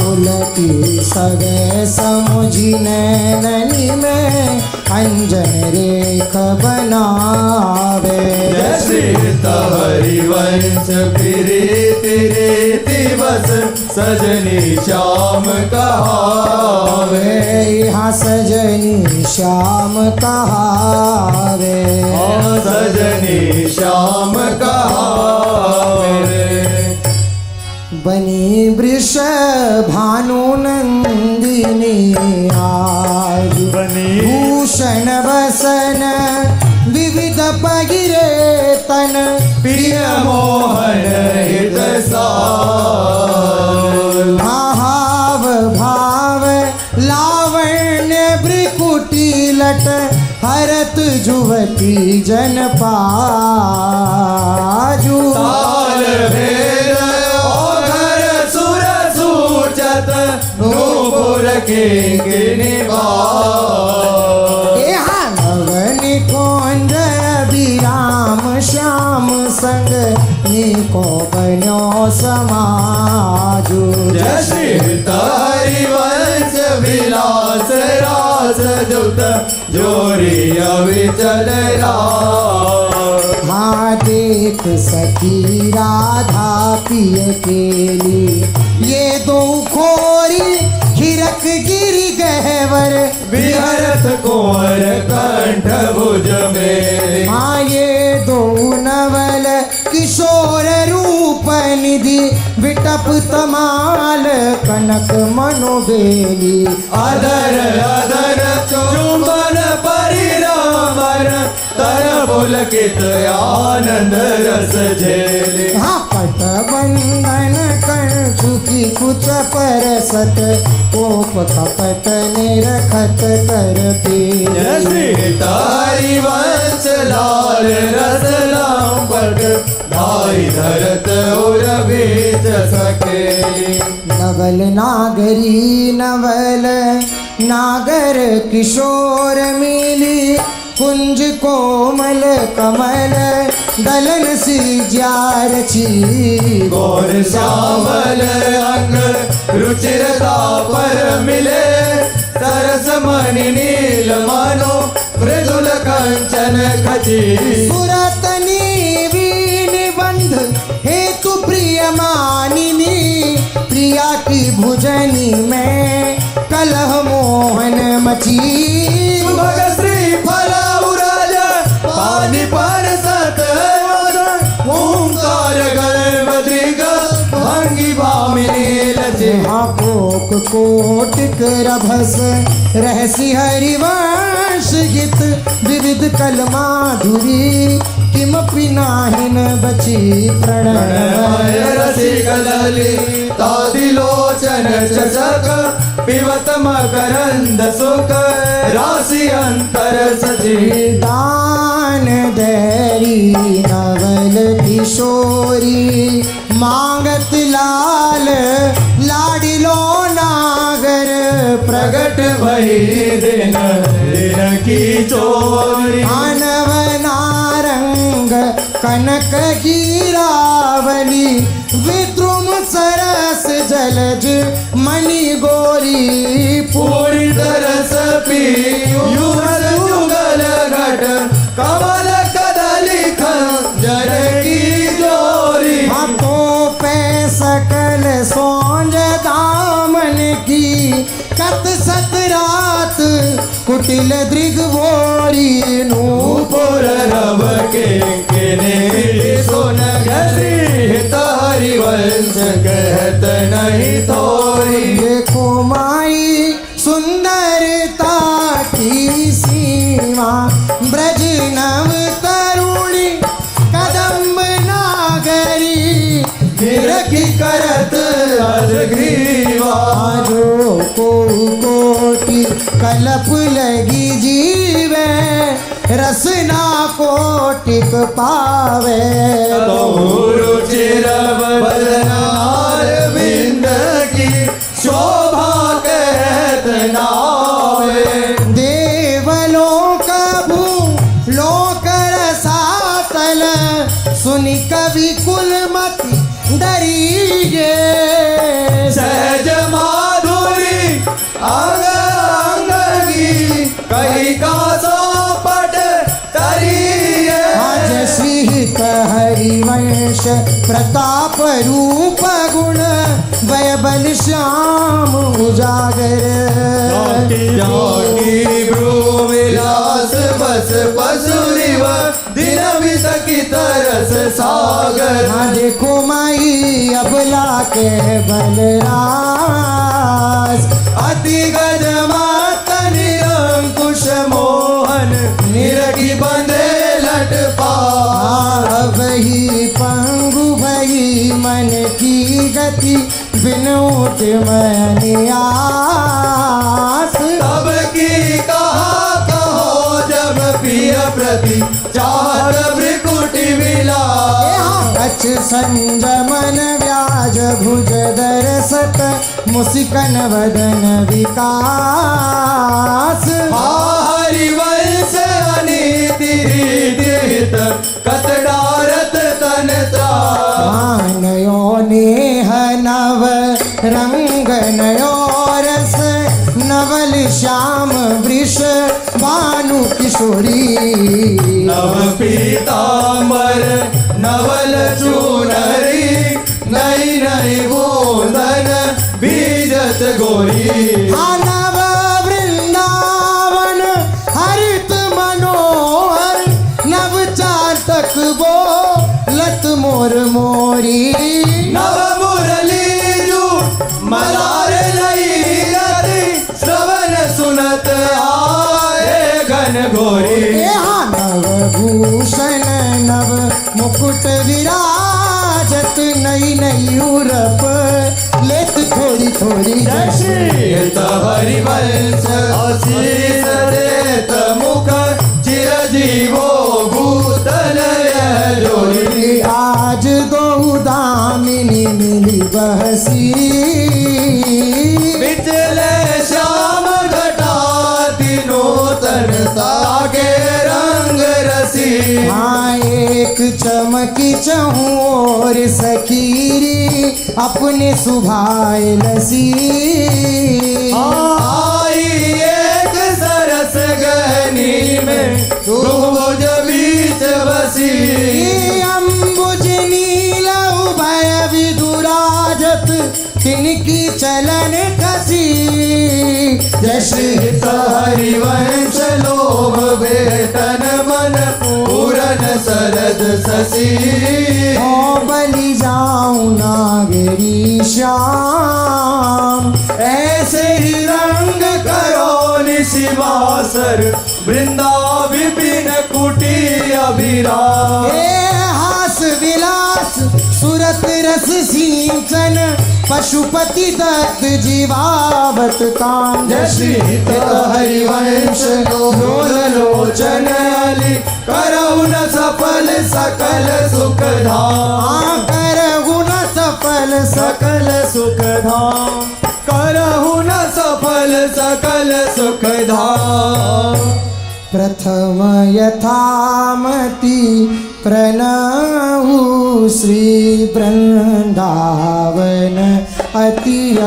उलटी सगे समुझी नैननी में अंजन रेख बनावे। जय श्री हरिवंश प्रीति रीति बस सजनी श्याम कहावे। सजनी श्याम कहावे। सजनी श्याम कहावे। बनी वृष भानु नंदिनी आज भूषण बसन विविध पगिरे तन प्रिय मोहन हित सार। भाव भाव लावण्य भ्रिकुटी लट हरत जुवती जन पाजू। भेद घर सुर सूचत नूपुर किंकिनी बाज। नवन कुंज विराम श्याम संग निको बन्यो समाजु। जय श्री हरिवंश विलास रास जुत जोरी अविचल राज। हाँ देख सखी राधा पिय केली ये दो खोरी हिरक गिरी गहवर विहरत कुंवर कंठ भुज में। हाँ ये दो नवल किशोर रूप निधि विटप तमाल कनक मनोबेली। अधर अधर चुंबन परिरामन तर पुलकित आनंद रस झेली। हाँ पट बंधन कर चुकी कुछ परसत कोप कपट निरखत कर पी। जय श्री हरिवंश लाल रस लांपट धाई धरत उर बीच सकेली। नवल नागरी नवल नागर किशोर मिली कुंज कोमल कमल दलन सी जार छी। गौर श्यामल अंग रुचिरता पर मिले सरस मणि नील मनो मृदुल कंचन खची। सुरतनी वीन बंध हेतु प्रिय मानिनी प्रिया की भुजनी में कलह मोहन मची। सुभग श्री फलाउराज पानी पर सत ओंकार गणपतिग भंगी भामिनी लचे। कोक कोटिक रभस रहसी हरिवंश गीत विविध कलमाधुरी किमपि नाहिन बची प्रणय। रसिक ललिता दिलोचन चषक पिबत मकरंद सुख राशि अंतर सची। दान दैरी नवल किशोरी मांगत लाल लाडिलो नागर प्रगट भई दिन दिन की चोरी। मानव नारंग कनक हीरावली विद्रुम सरस जलज मणि गोरी पूरी तरस पी युगल युगल घट कमल कदली खंजर की जोरी। हाथों पे सकल सोंज दामन की कत सत रात कुटिल दृग भोरी नूपुर रव किंकिनी सुन श्री हरिवंश कहत नहीं थोरी। देखो माई सुंदरता की सीमा ब्रज नव तरुणी कदम्ब नागरी निरखी करत अधग्रीवा। जो को कोटि कलप लगी जीवे रसना कोटिक पावे। रुचिर बदनार बिंद की शोभा कहत नावे। देवलोक भू लोक रसातल सुनि कवि कुलमति डरिए। सहज माधुरी अंग अंगी कही का सोपट तरिए। आज श्री हरिवंश प्रताप रूप गुण वय बल श्याम उजागर। जाकी भ्रू विलास बस पसुरिव दिन विसकी तरस सागर। हाँ देखो माई अबला के बलराज अति गज माता निरंकुश मोहन निरखी बंधे लट पार। वही पंगु भई मन की गति विनोद मनियास। तब की कहा कहो जब प्रिय प्रति चार भ्रिकुटी विलास। नाच संजमन व्याज भुज दरसत मुस्कन वदन विकास हरिवंश अनीति रीत कतडारत तन त्रास नयो नेह नव रंग नयो रस नवल श्याम वृष भानु किशोरी नव पीतांबर नवल चूनरी नई नई बोधन बीजत गोरी नव वृंदावन हरित मनोहर नव चातक बो लत मोर मोरी नव मुरली जू मलार लई लती श्रवण सुनत आए घन घोरी नव भूषण नव मुकुट विराजत नई नई उरप लेत थोड़ी थोड़ी श्रीत हरिवंश आशीष देत मुख चिरजीवो भूतल जोरी आज दो दामिनी मिली बहसी बिचले श्याम घटा तीनों तनता के रंग रसी एक चमकी चहूँ और सखीरी अपने सुभाए लसी आई एक सरस गहनी में भुज बीच बसी अम्बुज नील उभय विदुराजत तिनकी चलन कसी जशित हरिवंश लोभ बेतन मन पूरन सरद ससी बलि जाऊं नागरी श्याम ऐसे ही रंग करो निशिवासर वृंदा विपिन कुटी अभिराम हास विलास सुरत रस सिंचन पशुपति दत्त जीवावत कांड जशित हरिवंश लोल लोचन अली करहु न सफल सकल सुख धाम कर गुण सफल सकल सुख धाम करहु न सफल सकल सुख धाम प्रथम यथामति प्रणहु श्री वृंदावन अतिय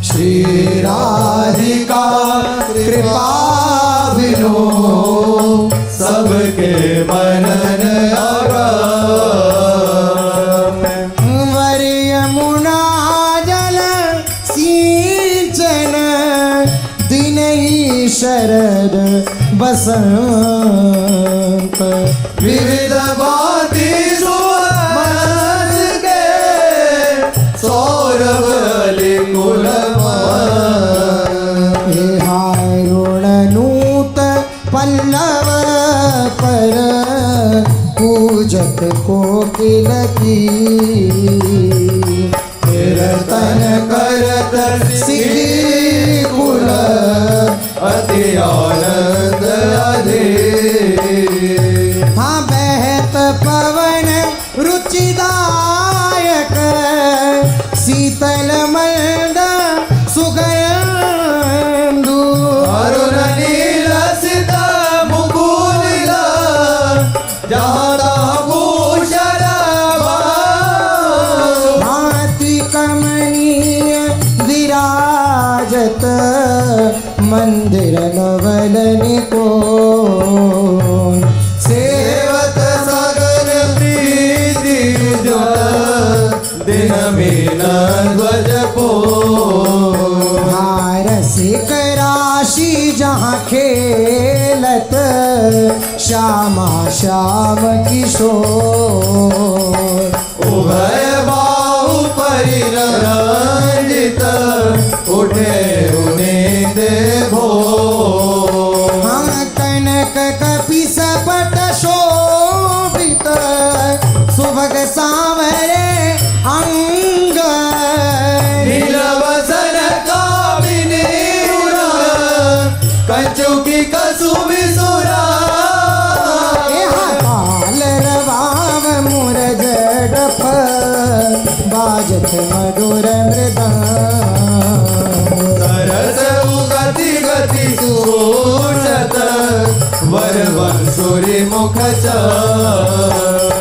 श्री राधिका कृपा विनो सबके मनन आगम वर यमुना जल सिंचन दिन ही शरद बसंत विविध भांति सुमनस के सौरभ अली हारुण नूत पल्लव पर पूजत कोकिल की कीर्तन करत सिखी कुल अति आनंद अधे हाँ बहत पवन रुचिदायक शीतल मंद सुगंधु अरुण नील सीता मुकुल जहाँ भूषण भांति कमनीय विराजत मंदिर नवलन को सेवत सगन प्रीति दिन मीन ध्वज को रसिक राशि जहाँ खेलत श्यामा श्याम किशोर उभय बाहु परिरंजित उठे उन्हें देवो कनक कपि सपट शोभित सुभग सांवरे अंग नीलवसन कामिनी कंचुकी कसुमी सुरा काल रवा बाजत मधुर मृदंग सरस उगती गती सूचत वरवंशुरी मुख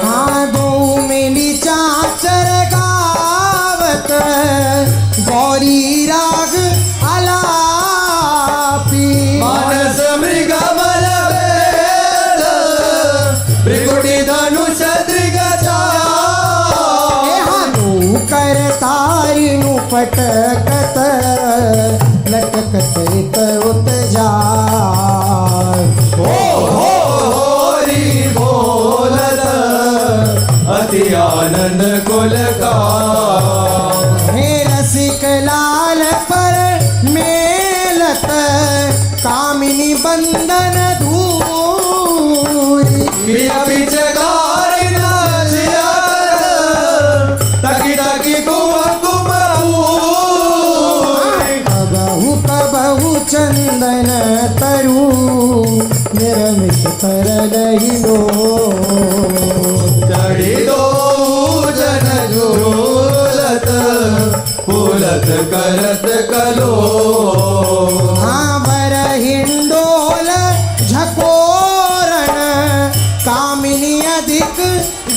हाँ दो मिली चाचर गावत गौरी राग आलापी मानस मृगमल वेद भृगुटी धनुष दृगचा कर तारिनु पटकत लटकत इत उत जाय होरी बोलत अति आनंद कुल का हे रसिक लाल पर मेलत कामिनी बंदन धूरी पिया पिचकारी नाचिया तकी तकी कुम कुम कबहु चंदन तरु निरमित तरलहिलो चढ़ी दो जन झूलत फूलत करत कलो हाँ बर हिंडोल झकोरण कामिनी अधिक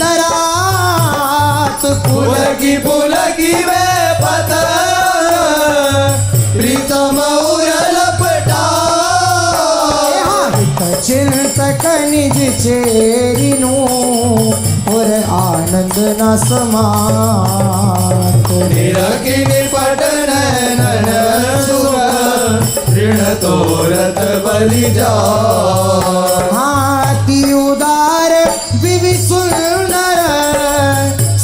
दरात पुलकी वे पत प्रीतम उर लपटा चिंतक निज चेरिनु और आनंद न समात निरखी निपट नैनन सुख ऋण तोरत बलि जा हाथी उदार विवि सुंदर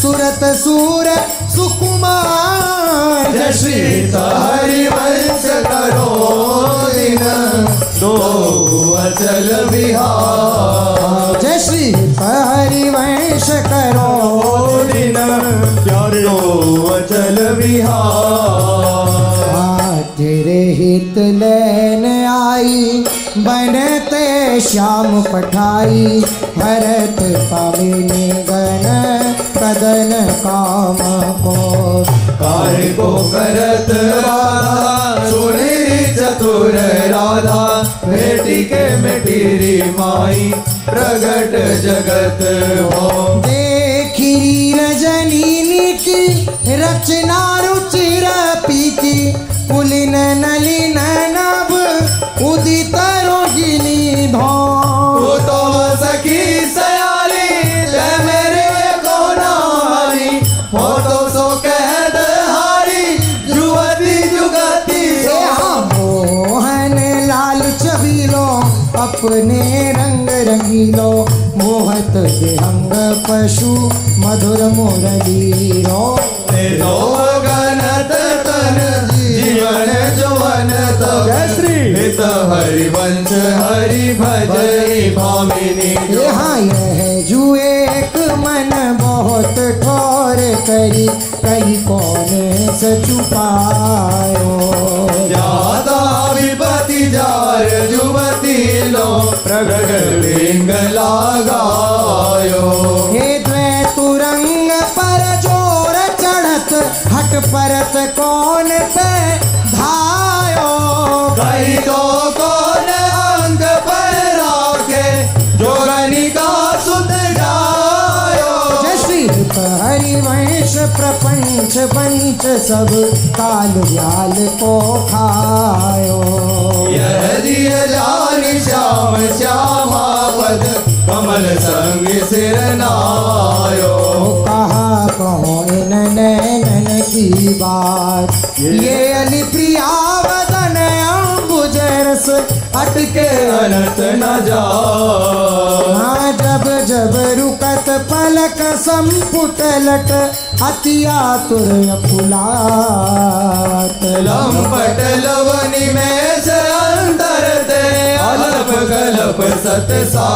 सुरत सूर सुकुमार जय श्री हरिवंश करो दिन दो अचल विहार जय श्री हरिवंश करो दिन दो अचल विहार तेरे हित लैन आई बनते श्याम पठाई भरत पाविनी गण कदन काम को कार्य को करत राधा सुनेरी चतुर राधा बेटी के मेटीरी माई प्रगट जगत हो देखी रजनी की रचना रुचिर पीकी पुलिन नलिन नभ उदित रोहिणी धो तू तो सखी सयाली जय मेरे को नारी हो तो सो कहद हारी जुवती जुगती सो मोहन लाल छबीलो अपने रंग रंगीलो मोहत विहंग पशु मधुर मुरलीरो दो गनत तन जीवन जवन तब हित हरिवंश हरि भजई भामिनी यहाँ यह जू एक मन बहुत ठोर करी कही कौन से छुपायो ज्यादा विपति जार जुवती लो प्रगट लिंग लगायो हे द्वै तुरंग पर जोर चढ़त हट परत कौन पे धायो कही तो कौन अंग पर राखे जोगनी का सुत जायो जय श्री हरिवंश प्रपंच पंच सब काल व्याल को खायो यह दिय जानी श्याम श्यामा पद कमल संग सिर नायो कहा कहो इन नैनन की बात ये अली प्रिया वदन अम्बुज रस अटके अनत न जा हाँ जब जब रुकत पलक संपुट लट अति आतुर फुलात लंपट लवनी में से अंतर दे अलप गलप सत सा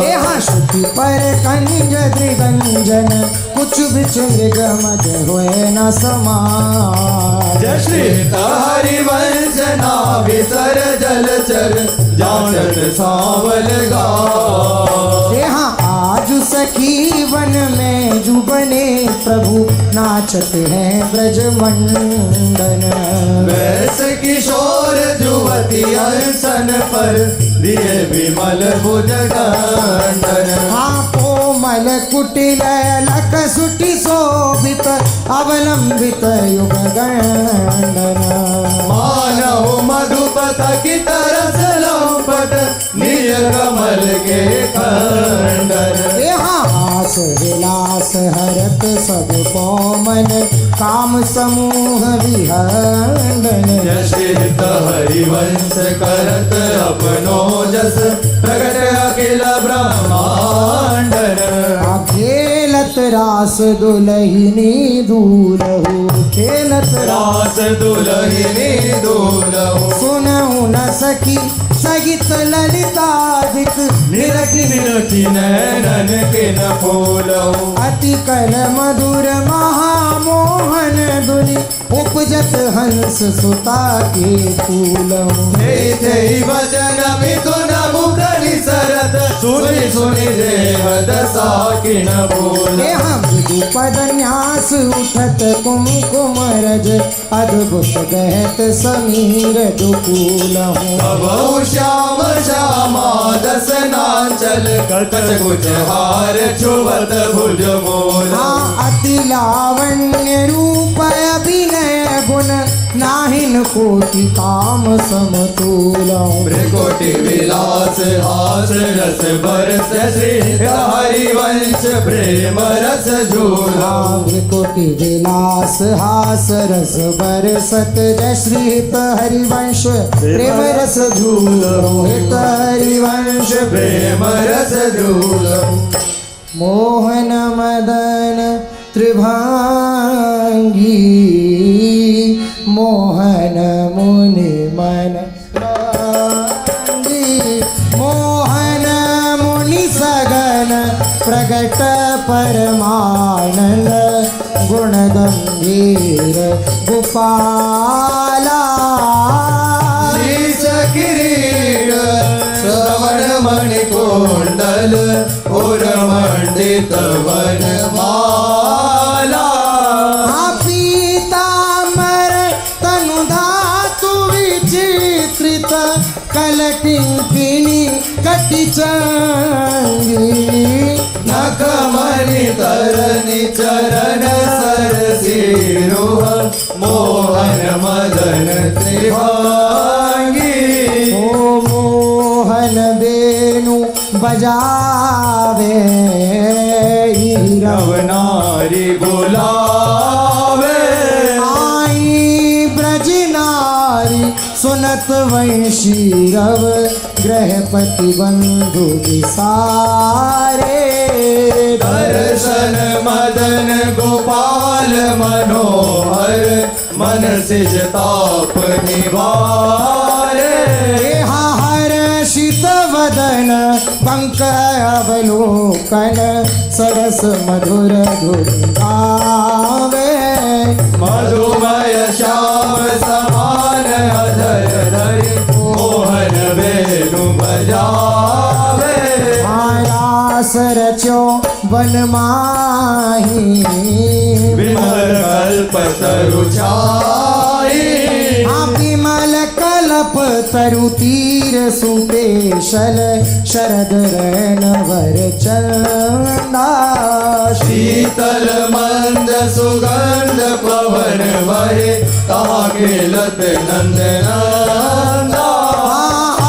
यहाँ श्रुति पर कंज त्रिगंजन कुछ बिच मृगमद हुए न समान जय श्री हरिवंश नाभिसर जलचर जाचत सांवल गा यहाँ आज सखी वन में जुबने प्रभु नाचते हैं ब्रज मंडन। वैस किशोर जुवती अनसन पर दिए विमल भुज गंडन। हाँ कोमल कुटिल लक सुटि शोभित अवलंबित युग गंडन। मानव मधुपथ की तरस लंपट नील कमल के खंडन। हास विलास हरत सब कोमल काम समूह विहंडन। यशित हरिवंश करत अपनो जस प्रगट अखिल ब्रह्मांडन। खेलत रास दुलहिनी दूलहु खेलत रास दुलहिनी दूलहु। सुनहु न सखी सहित ललितादिक निरखी निरखी नैनन के न फूलहु। अति कल मधुर महामोहन दुनि उपजत हंस सुता के फूलहु। थे वचन मिथुन मुखनि सरत सुनि सुनि देव दशा किन बोल। हम पद न्यास उठत कुमकुम रज अद्भुत गहत समीर दुकूलहु। बहु श्याम श्यामा दस नाचल कच कुच हार छुवत भुज मोल। अति लावण्य रूप अभिनय गुण नाहिन कोटि काम समतुलहु। भृकुटि विलास हास रस बरस श्री हरिवंश प्रेम रस झूला। कोटि विलास हास रस बरसत जय श्री हित हरिवंश प्रेम रस झूलहु। हित हरिवंश प्रेम रस झूलहु। मोहन मदन त्रिभांगी मोहन मुनि मन रंगी। मोहन मुनि सगन प्रगट परमानंद गुण गंभीर गोपाला। शीश किरीट श्रवण मणि कुंडल और मंडित वनमाला। पीताम्बर तनु धातु विचित्रित कलकिंकिनी कटि चंगी। नखमणि तरनि चरण सरसीरुह मोहन मदन त्रिभांगी। ओ मोहन वेणु बजावे रवनारी बुलावे। आई ब्रज नारी सुनत वंशी रव गृहपति बंधु विसारे। दर्शन मदन गोपाल मनोहर मन सिज ताप निवारे। हर्षित वदन पंक अवलोकन सरस मधुर धुन गावे। मधुमय श्याम समान अधर धरि मोहन वेणु बजावे। रास रचो वन माही विमल कल्प तरु छाई। विमल कल्प तरु तीर सुपेशल शरद रैन वर चंदा। शीतल मंद सुगंध पवन वरे ताकेलत नंद नंदा।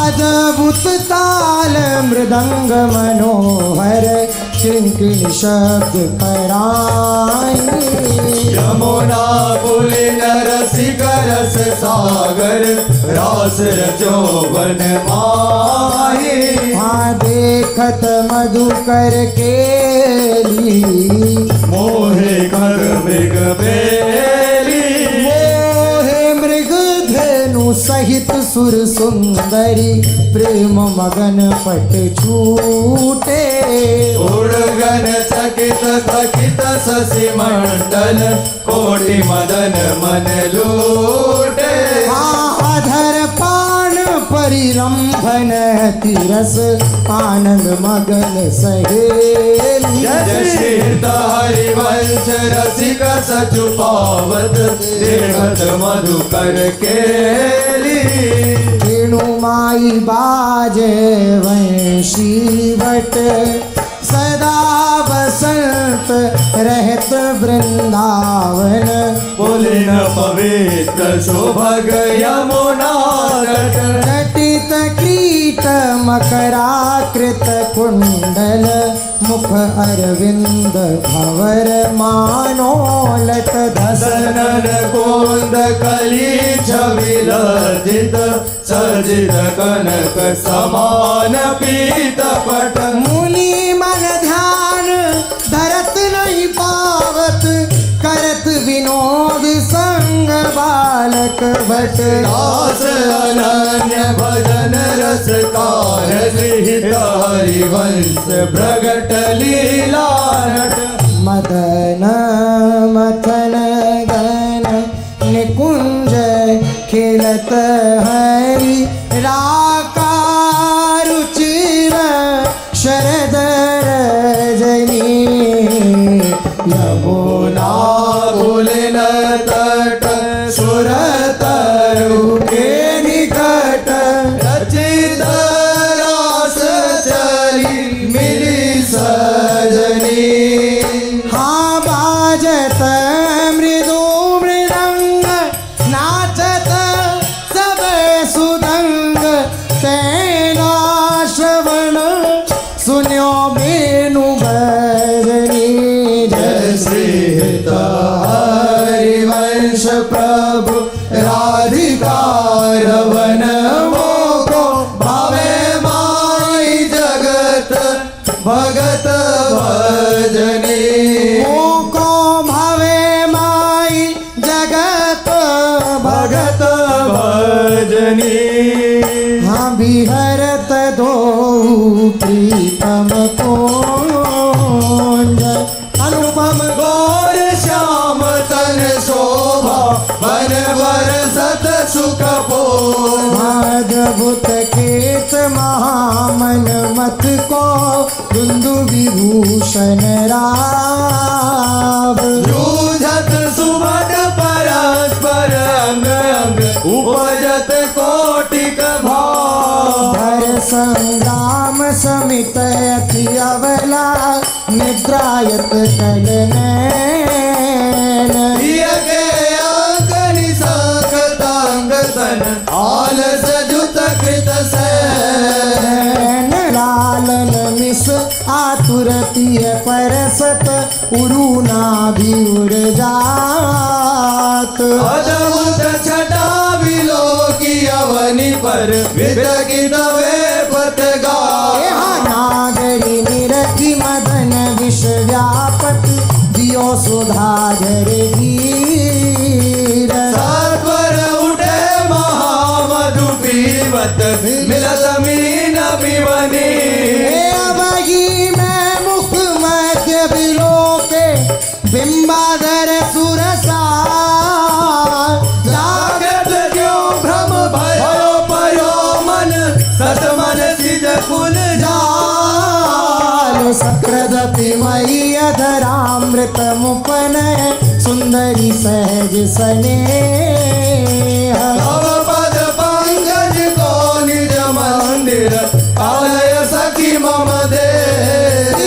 अद्भुत ताल मृदंग मनोहर किंकिणी शब्द कराई। यमुना पुलिन रसिक रस सागर रास रचो वन माही। देखत मधुकर केली मोहे कर मृग बेली। मोहे मृग धेनु सहित सुर सुंदरी प्रेम मगन पट छूटे। उड़गन चकित थकित शशि मंडल कोटि मदन मन लूटे। अधर पान परिरंभन तिरस आनंद मगन सहेली जशीत हरिवंश रसिक सचु पावत देवत मधुकर केली वेणुमाई बाजे वंशी वट सदा बसंत रहत वृंदावन पुलिन पवित्र शोभग यमुना तट जटित कीट मकराकृत कुंडल मुख अरविंद भवर मानोलट दसनन कोंद कली छविलजित सजित कनक समान पीत पट मुनि मन ध्यान धरत नहीं पावत करत विनोद संग बालक भट दास अनन्य भजन रसकार गृहित हरिवंश प्रगट लीला नट मदन मथन गन निकुंज खेलत हरि राकारुचिर शरद रजनी यमुना पुलिन तट सुरतरु के निकट रचित रास चली मिली सजनी हाँ बाजत मृदु मृदंग नाचत सब सुदंग तेना श्रवण सुन्यो बेनु भजनी जय श्री हरिवंश प्रभु राधिका रवन मोको भावे माई जगत भगत भजनी को भावे माई जगत भगत भजनी हाँ बिहरत दो प्रीतम कुंज अनुपम गौर श्याम तन शोभा वन बरसत सुख पो अद्भुत केत महामन मत को दुंदु विभूषण राव जूझत सुमन परस्पर अंग अंग उपजत कोटिक भाव हर संग्राम समित अति अवला निद्रायत कल नैन के अंक निशाख तांग तन आलस जुत कृत सैन लालन मिस आतुर पिय परसत उरुना भी उड़ जात अद्भुत छटा विलोकी अवनि पर विदगित वे पतगा यहाँ नागरी निरखी मदन विश्व व्यापक दियो सुधागर धीर सत्वर उठे महामधु पीवत मिलत मीन पिबनी अबही में मुख मध्य विलोके बिंबाधर सुरसा जागत क्यों भ्रम भयो पयो मन सतमन सिज कुल जाल सक्रदपि मयि अधरामृत मुपन सुंदरी सहज स्नेह तव पद पंकज को निज मंदिर आलय सखी मम दे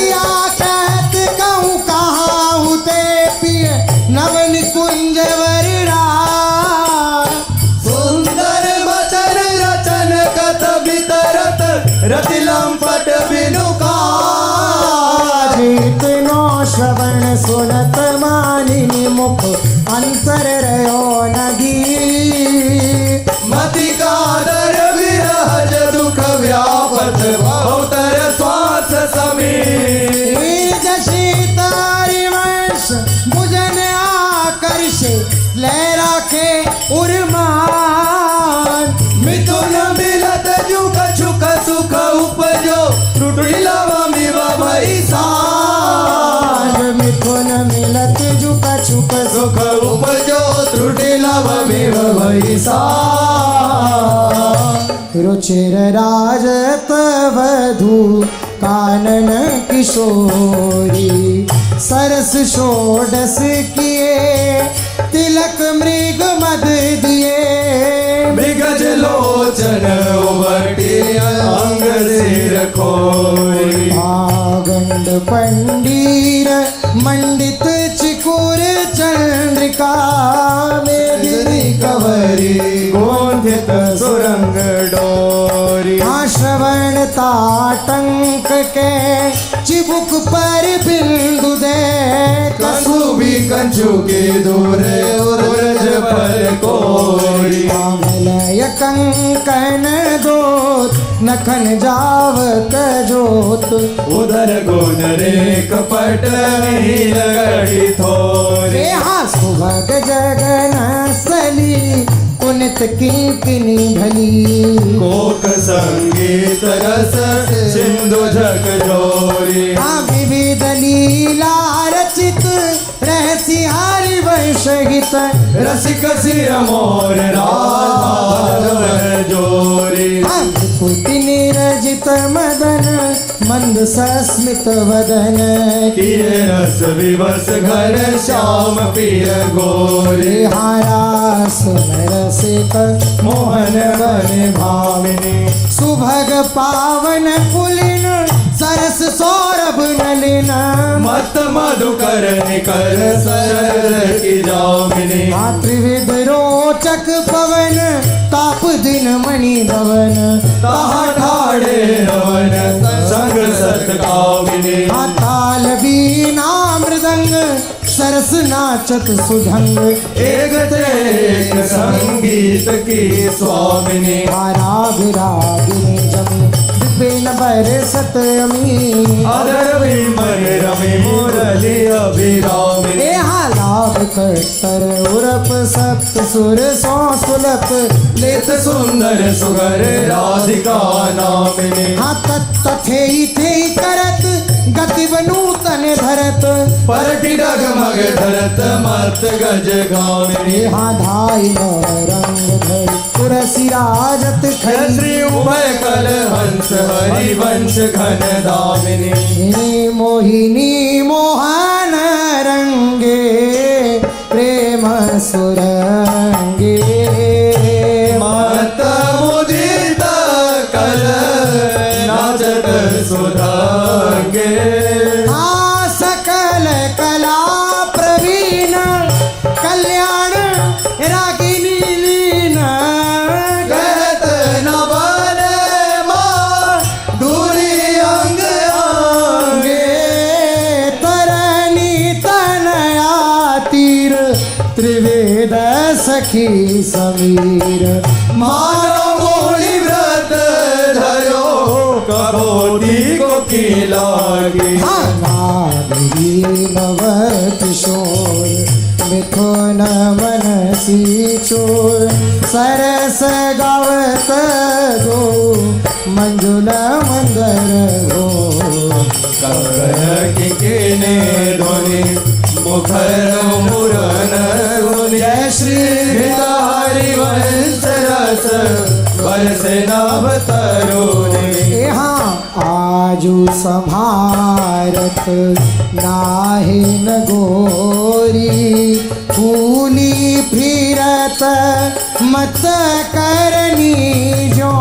या कहत कहूँ कहाँ हुते पिय नवन कुंज वररा सुंदर वचन रचन कत वितरत रति लंपट बिनुका जितनो श्रवण सुनत मानिनी मुख अंतर रयो नदी मति कादर विरहज दुख व्यापत बहुतर श्वास समीर शीतारी वंश मुझन आकर्ष लहरा के उर्मान मिथुन मिलत जुक छुक सुख उपजो त्रुटि लव मिव भई सार मिथुन मिलत जुक छुक सुख उपजो त्रुटि लव मिव भई सार रुचिर राजत वधू कानन किशोरी सरस षोडश किए तिलक मृग मद दिए मृगज लोचन उमटी अंग सिर खोरी आगंड पंडीर मंडित चिकुर चंद्रिका मेदिनी कवरी गोंधित सुरंग डोरी श्रवण ताटंक के चिबुक पर बिंदु दे कसुबी कंचु के दूर उरज पर कोरी मलय कंकन दोत नखन जावत जोत उधर गुण रे कपट लगड़ी थोरी सुभग जगन सली पुनित किंकिनी भली कोक संगीत रस सिंधु झक जोरी विविध लीला रचित रहसी हरि वंशहित रसिक सिर मोर राधवन जोरी पुति निरजित मदन मंद सस्मित वदन किए रस विवश घर श्याम पिय गोरी हारा सुरसिक मोहन बन भामिनी सुभग पावन पुलिन सरस सौरभ नलिन मत मधुकर निकर सर की जामिनी त्रिविध रोचक पवन ताप दिन मणि भवन तहाँ ठाड़े रवन संग सत कामिनी ताल बीना मृदंग सरस नाचत सुधंग एक एक संगीत की स्वामिनी राग रागिनी जमी बिन बरसत अमी अदर विमल रमि मुरली अभिरामिनी लाभ कट्टर उरप सप्त सुर सौ सुलभ नित सुंदर सुगर राधिका नामिनी तथे थे करत गति नूतन धरत परटि डगमग धरत मत गज गामिनी धाई रंग धर तुरसी राजत खरी श्री उभय कल हंस हरि वंश घन दामिनी मोहिनी मोहन रंगे प्रेम सुरंगे मत मुदित कल नाचत सुधांगे सकल कला प्रवीण कल्याण रागिनी लीन कहत न बने माँ दूरी अंग अंगे तरनी तनया तीर त्रिवेद सखी समीर मानो मोहि व्रत धरो कबोधी को की लागी नव किशोर मिथुन मनसी चोर सरस गावत गो मंजुल मंदर गो कंगन किने ध्वनि मुखर मुरन गुनि जय श्री हरि वंश रस बरसे नभ तरुणी आजु संभारत नाहिन गोरी फूली फिरत मत करनी जो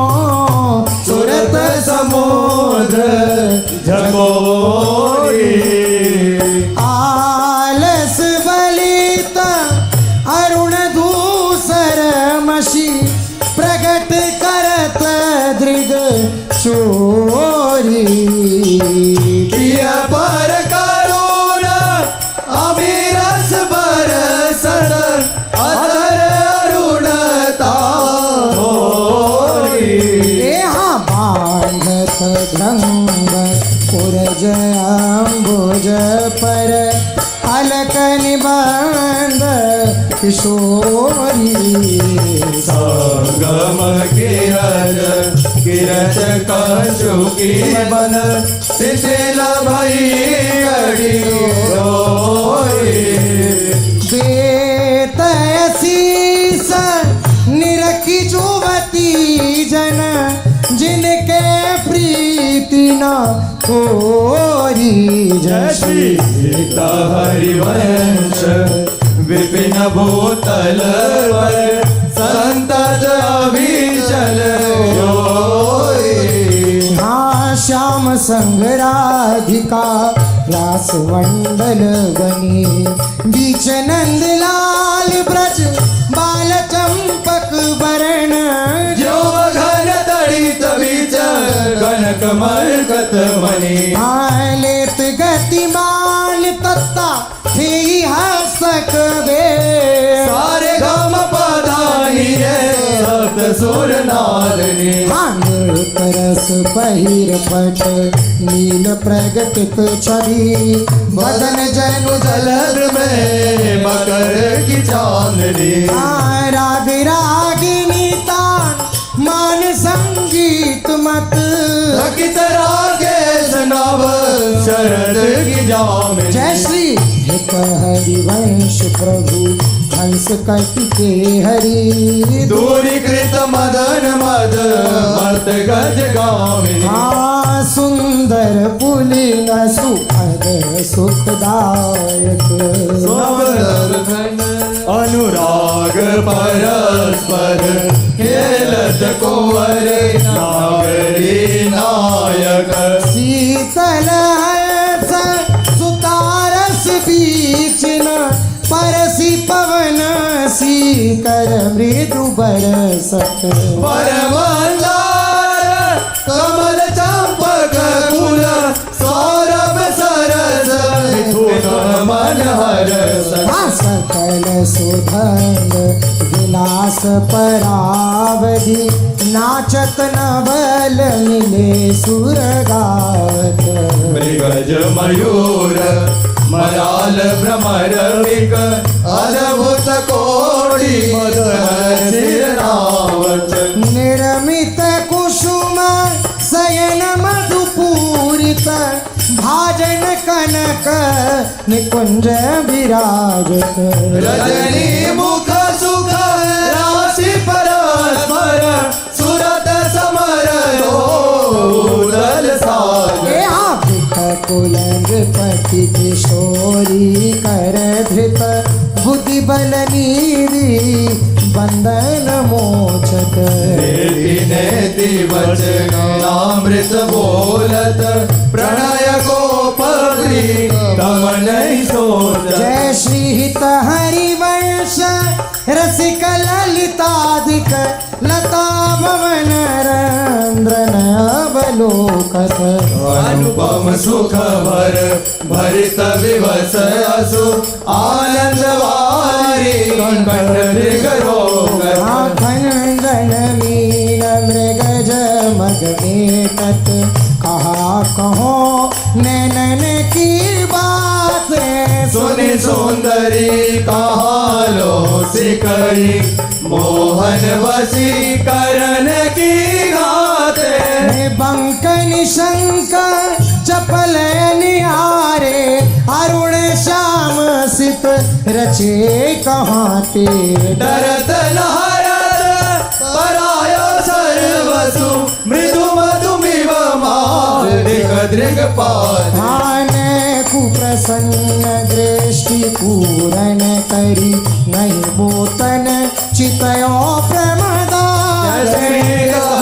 सुरत समुद्र झकोरी आलस बलित अरुण धूसर मशी प्रगट करत दृग चोरी किया पर करुणा अभिरस बरसत अधर अरुणता होरी बांधत ध्रंग पुरज अम्बुज पर अलक निबंध किशोरी संगम किरच कंचुकी बन शिथिल भई अड़ी बेतयसीस निरखी जुवती जन न थोरी। जय श्री गीता हरिवंश विपिन भूतल पर संतत अविचल होई। हाँ श्याम संग राधिका रास मंडल बनी, बीच नंद लाल ब्रज बाल चंपक बरण। जो घन तड़ित बीच कनक मरकत मणि। लेत गतिमान तत्ता थी हसक बे। सारे गम पधानी सप्त सुर नादनी। करस पहिर पट नील प्रगटित छवि, बदन जनु जलर में मकर की चांदनी। राग रागिनी तान मान संगीत मत। रकित रागेश नव शरद की जामिनी। जय श्री हित हरिवंश प्रभु हंस कटि के हरि। दूरीकृत मदन मद मर्त गज गामिनी। सुंदर पुलिन सुखद सुखदायक। अनुराग परस्पर खेलत कुंवर नागरी नायक। शीतल हर्ष सुतारस बीच न परसी पवन सीकर मृदु बरसत। परमंदार कमल चंपक फूल सौरभ सरस मिथुन मन हरस। सकल सुधन विलास परावधि, नाचत नवल मिले सुर गावत। मृगज मयूर मराल भ्रमर विक अद्भुत कोटि मदन सिरनावत। निर्मित कुसुम शयन मधुपूरित, भाजन कनक निकुंज विराजत। रजनी मुख सुख राशि परस्पर सुरत समर दल साज। कुलंग पति किशोरी कर धृत, बुद्धि बल नीरी बंधन मोचत। नेति नेति वचनामृत बोलत, प्रणय गोप दमन सोच। जय श्री हित हरिवंश रसिक ललितादिक, लता भवन रंद्रन अवलोकत। अनुपम सुख भर भरित विवस असु आनंद वारी कंठ रोग। खंडन मीन मृगज मग मेटत, कहा कहो नैनन की बात। सुनि सुंदरी कहालो सिकरी, मोहन वसी करण की गाते। बंक निशंक चपल निहारे, अरुण श्याम सित रचे कहाते। डरत नहरत परायो सर्वसु, मृदु मधुमिव मादृग दृग पाद। ध्यान कुप्रसन्न दृष्टि पूरन करी, नहीं बोतन चितयो प्रमदा।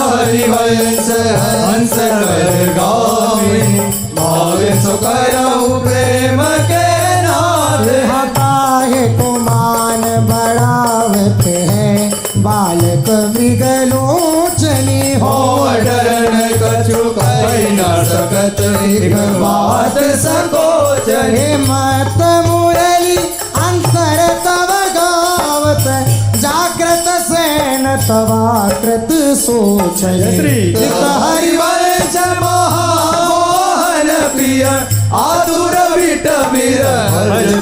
हरिवंश हंस कर गामिनी, भावे सुकरऊ प्रेम के नाथ। हताहे को मान बढ़ावत है, बालक मृगलोचनी हो। डरन कछु कही न सकत, एक बात सकोचनी। मत मुरली अंतर तव गावत, जागृत सैन तवाकृत सोच। हरिवंश महामोहन प्रिय, आतुर विट विरह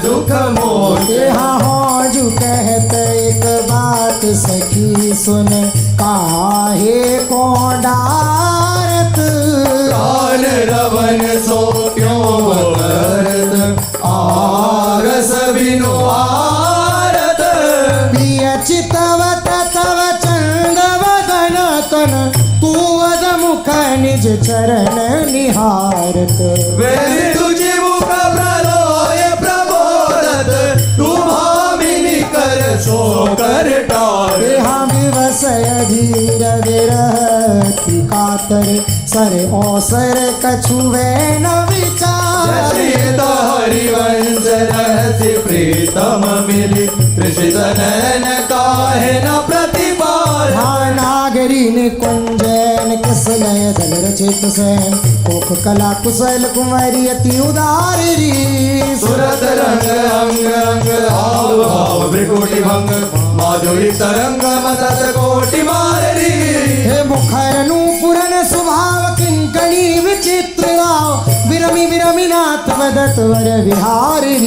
दुख मोहे। हाँ जो कहत एक बात सखी सुन, काहे को डारत। कान रवन सो क्यों करत, आरस बिनु आरत। प्रिय चितवत तव चंद वदन तन, तू वद मुख निज चरण निहारत। निहारत। वेरी तुझी मुख प्रलय प्रबोधत तू भामिनी कर सो कर टार देहा विवसय धीर विरहति कातर सर औसर कछुवे न विचार। श्रीत हरिवंश रहस्य प्रीतम मिली कृषित नयन काहे न प्रतिपाल। नागरी ने कुंजन किसलय दल रचित सैन कोक कला कुशल कुंवरी अति उदार री। सुरत रंग अंग अंग हाव भाव भ्रिकुटी भंग माधुरी तरंग मदत कोटि माररी। हे मुखर नूपुरन स्वभाव किंकणी विचित्र राव विरमी विरमी नाथ वदत वर विहारी।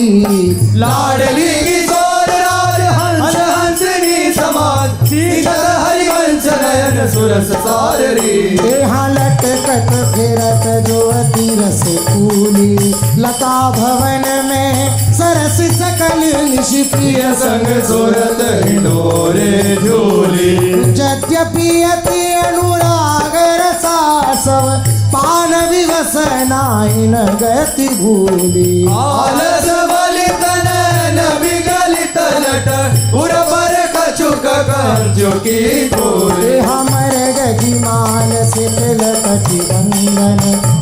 लाडली किशोर राज हंस हंसनी समाज सीतल हरिवंश नयन सुरस साररी। देहा लटकत फिरत जो अति रस कूली लता भवन में सरस सकल निशि प्रिय संग सुरत हिंडोरे झूली। यद्यपि अति अनुराग रसासव पान विवस नाहि न गति भूली। आलस बलित नयन विगलित लट उर पर कछुक कंजु की धूली। हमर गजिमान शीतल कटि बंधन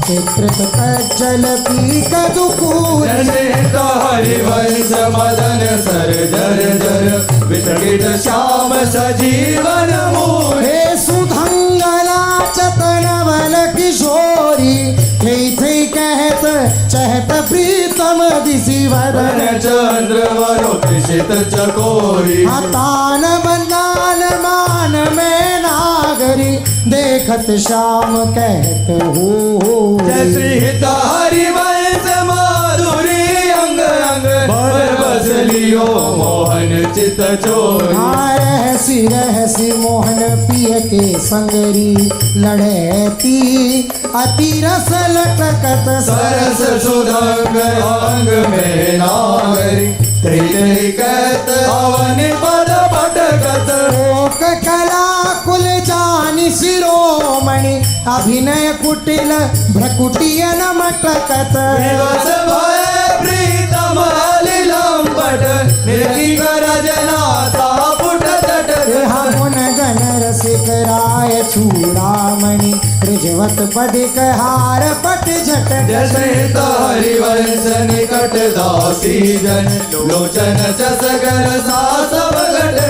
चित्रित कज्जल पी कदुकूल। श्रीत हरिवंश मदन सर जर जर विचलित श्याम सजीवन मूल। हे सुधंगला चतन बल किशोरी थे थे कहत चहत प्रीतम दिशि वदन। चंद्र वरो कृषित चकोरी। तान बंदान मान में नागरी देखत श्याम कहत हो। जय श्रीत हरिवंश माधुरी अंग अंग भर बस लियो मोहन चित चोरी। रहसी रहसी मोहन पिय के संगरी लड़ती अति रस लटकत सरस सुधंग अंग में नागरी त्रिजय कहत अवन पद पटकत। लोक कला कुल जानि शिरोमणि अभिनय कुटिल भ्रकुटियन मटकत। दिवस भय प्रीतम लंबट निर्गी रजना पुट तट। गुण गण रसिक राय चूड़ामणि कृजवत पदिक हार पट झट। श्रीत हरिवंश निकट दासी जन लोचन चसकर सास बगट।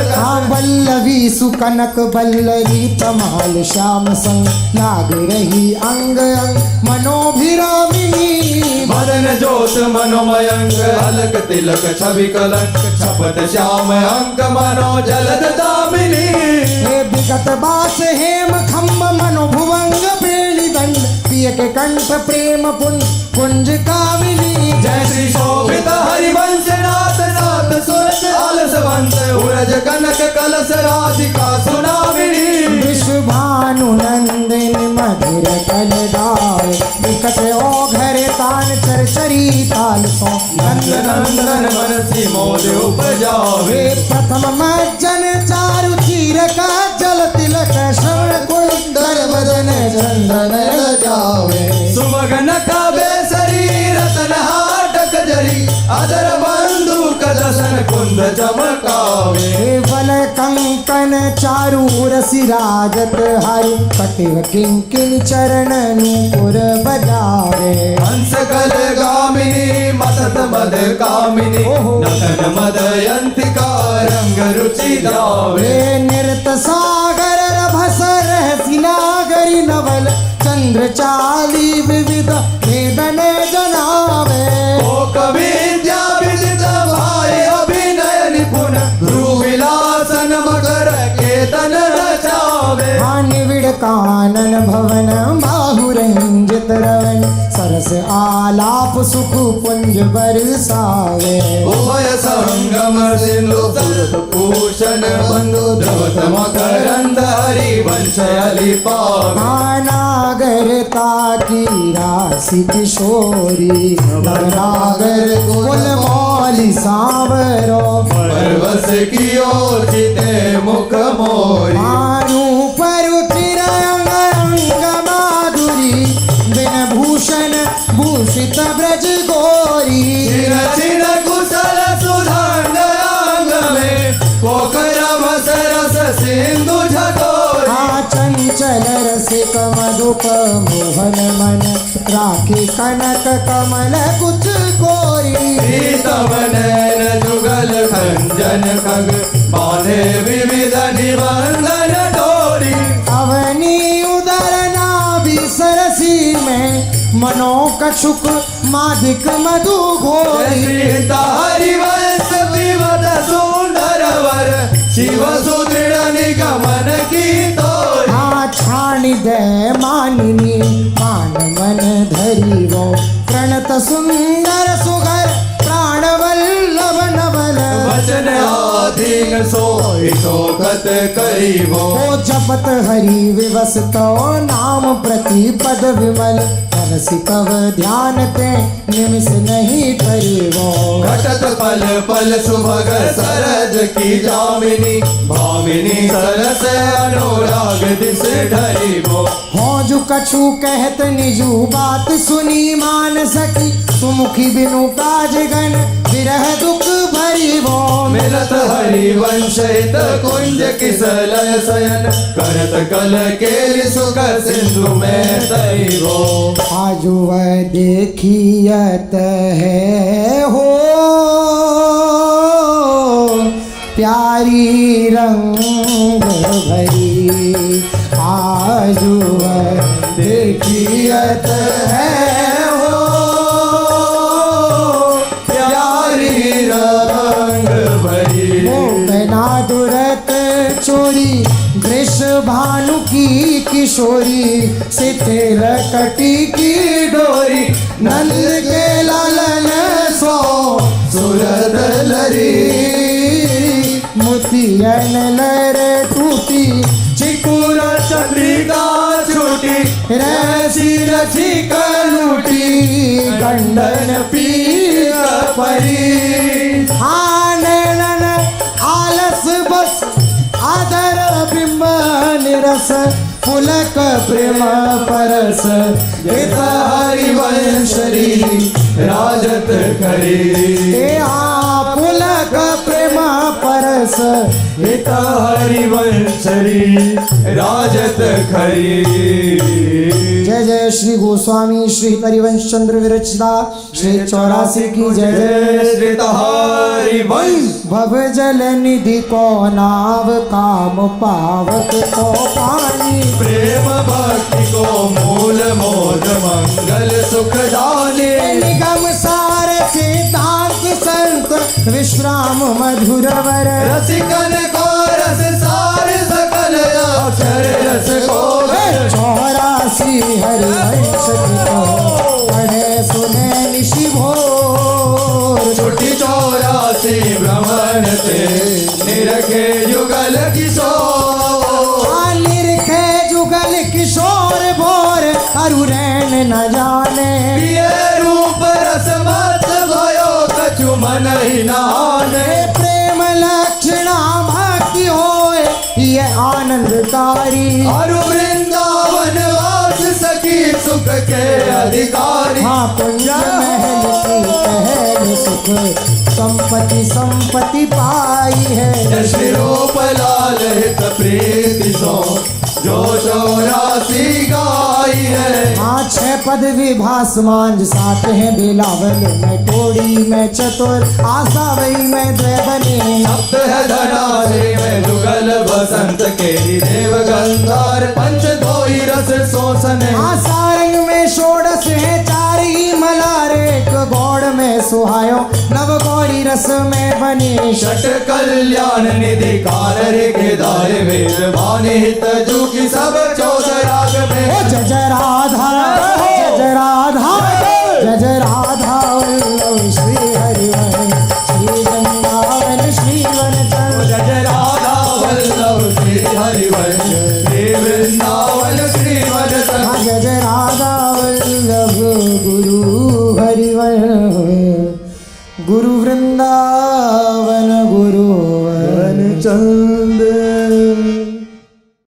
वल्लवी सुकनक बल्लरी तमाल श्याम संग लाग रही अंग अंग मनोभिरामिनी। मदन जोत मनोमयंग अलक तिलक छवि कलंक छपत श्याम अंक मनो जलद दामिनी। हे विगत बास हेम खम्ब मनोभुवंग प्रेणी दंड पिय के कंठ प्रेम कुंज कामिनी। जय श्री शोभित हरिवंश नाथ नाथ सुरत आलसवंत उरज कनक कलश राधिका सुनामिनी। विश्वभानु नंदिनी मधुर कलदार विकट ओघर तान चरचरी ताल सो। नंद नंदन मनसी मोद उपजावे। वे प्रथम मज्जन चारु चीर का जल तिलक श्रवण कुंडल बदन चंदन जावे। सुमगन काबे शरीर रतन हाटक जरी अदर बंदूक दसन कुंद चमकावे। हे बल कंकन चारु रसि राजत हरु कटिव किंकिन चरण नूपुर बजावे। हंस कल गामिनी मदत मद कामिनी नतन मदयंतिका रंग रुचि दावे। वे नृत सागर रभस रहसि नागरी नवल चंद्र चाली विविध वेदन जनावे। ओ कविद्या विदित भाई अभिनय निपुण ध्रुव विलासन मकर केतन रचावे। निविड़ कानन भवन बाहुरंजित रवन सरस आलाप सुख पुंज बरसावे। उभय संगम सिंधु सुरत भूषण बंधु द्रवत मकरंद हरिवंश अलिपावे। नागरता की राशि किशोरी नागर कुल मौली सांवरो। परवश कियो चिते मुख मोरी। मारू पर अंग अंग माधुरी बिन भूषण सिंधु झकोरी हाँ चंचल रसिक मधुप मोहन मन राखी कनक कमल कुछ कोरी प्रीतम नैन जुगल खंजन खग बांधे विविध निबंधन डोरी अवनी उदर नाभि सरसी में मनो कछुक माधिक मधु घोरी सीता हरिवंश विवद सुंदर वर शिव सुदृढ़ निगमन की तोरी हाँ छाणी दे मानिनी मान मन धरी वो प्रणत सुंदर सुगर प्राण वल्लभ नवल वचन आधीन सोई शोकत करीबो ओ जपत हरि विवस तो नाम प्रति पद विमल रसिकव ध्यान ते निमिष नहीं करीबो घटत पल पल सुभग सरज की जामिनी भामिनी सरस अनुराग दिस ढरीबो हो जो कछु कहत निजु बात सुनी मान सकी सुमुखी बिनु काज गन विरह दुख भरीबो मिलत हरिवंश हित कुंज किसलय शयन करत कल केलि सुख सिंधु में तैबो आजु वह देखियत है हो प्यारी रंग भरी आजु वह देखियत है हो प्यारी रंग भरी बिना दुरत चोरी वृष भानु की किशोरी सिथिर कटी की डोरी नंद के लालन सो सुरत लरी मोतियन लर टूटी चिकुर चंद्रिका छूटी रसी रसी कलूटी गंडन पीर परी आनन आलस बस आदर बिंब निरस पुलक प्रेम परस हित हरिवंशरी राजत करी ए आ पुलक प्रेम परस हित हरिवंशरी राजत खरी जय जय श्री गोस्वामी श्री हरिवंश चंद्र विरचिता श्री 84 की जय जय श्री हरिवंश भव जल निधि को नाव काम पावक को पानी प्रेम भक्ति को मूल मोद मंगल सुख जाने निगम सार सिद्धांत संत विश्राम मधुर वर रसिकन को रस सार सकल अक्षर रस को 84 हरिवंश को पढ़े सुने निशि भोर छुट्टी 84 भ्रमण से निरखे युगल किशोर निरखे जुगल किशोर भोर अरु रैन न जाने प्रिय रूप रस मत भयो कछु मन ही नाने प्रेम लक्षणा भक्ति होए ये आनंदकारी अरु वृंदावन वास सखी सुख के अधिकारी हाँ पुंज महल की पहल सुख संपत्ति संपत्ति पाई है श्री रूप लाल हित प्रीति सो जो 84 गाई है हाँ 6 पद विभास मांझ 7 है बिलावल में टोड़ी में चतुर आशा वही में द्वय बने सप्त है धनारे में जुगल बसंत केली देव गंधार पंच धोई रस शोषण सारंग में षोडश है 4 ही मलार एक गौड़ में सुहायो नव गौरी रस में बनी षट कल्याण निधि कार के दाय वेद वाणी हित जू की सब 14 राग में ओ जय जय राधा जय जय राधा जय जय राधा वल्लभ श्री हरिवन श्री वृंदावन श्री वनचंद्र जय जय राधा वल्लभ श्री हरिवंश श्री वृंदावन श्री वनचंद्र जय जय राधा वल्लभ गुरु हरिवन गुरु वृंदावन गुरु वनचंद्र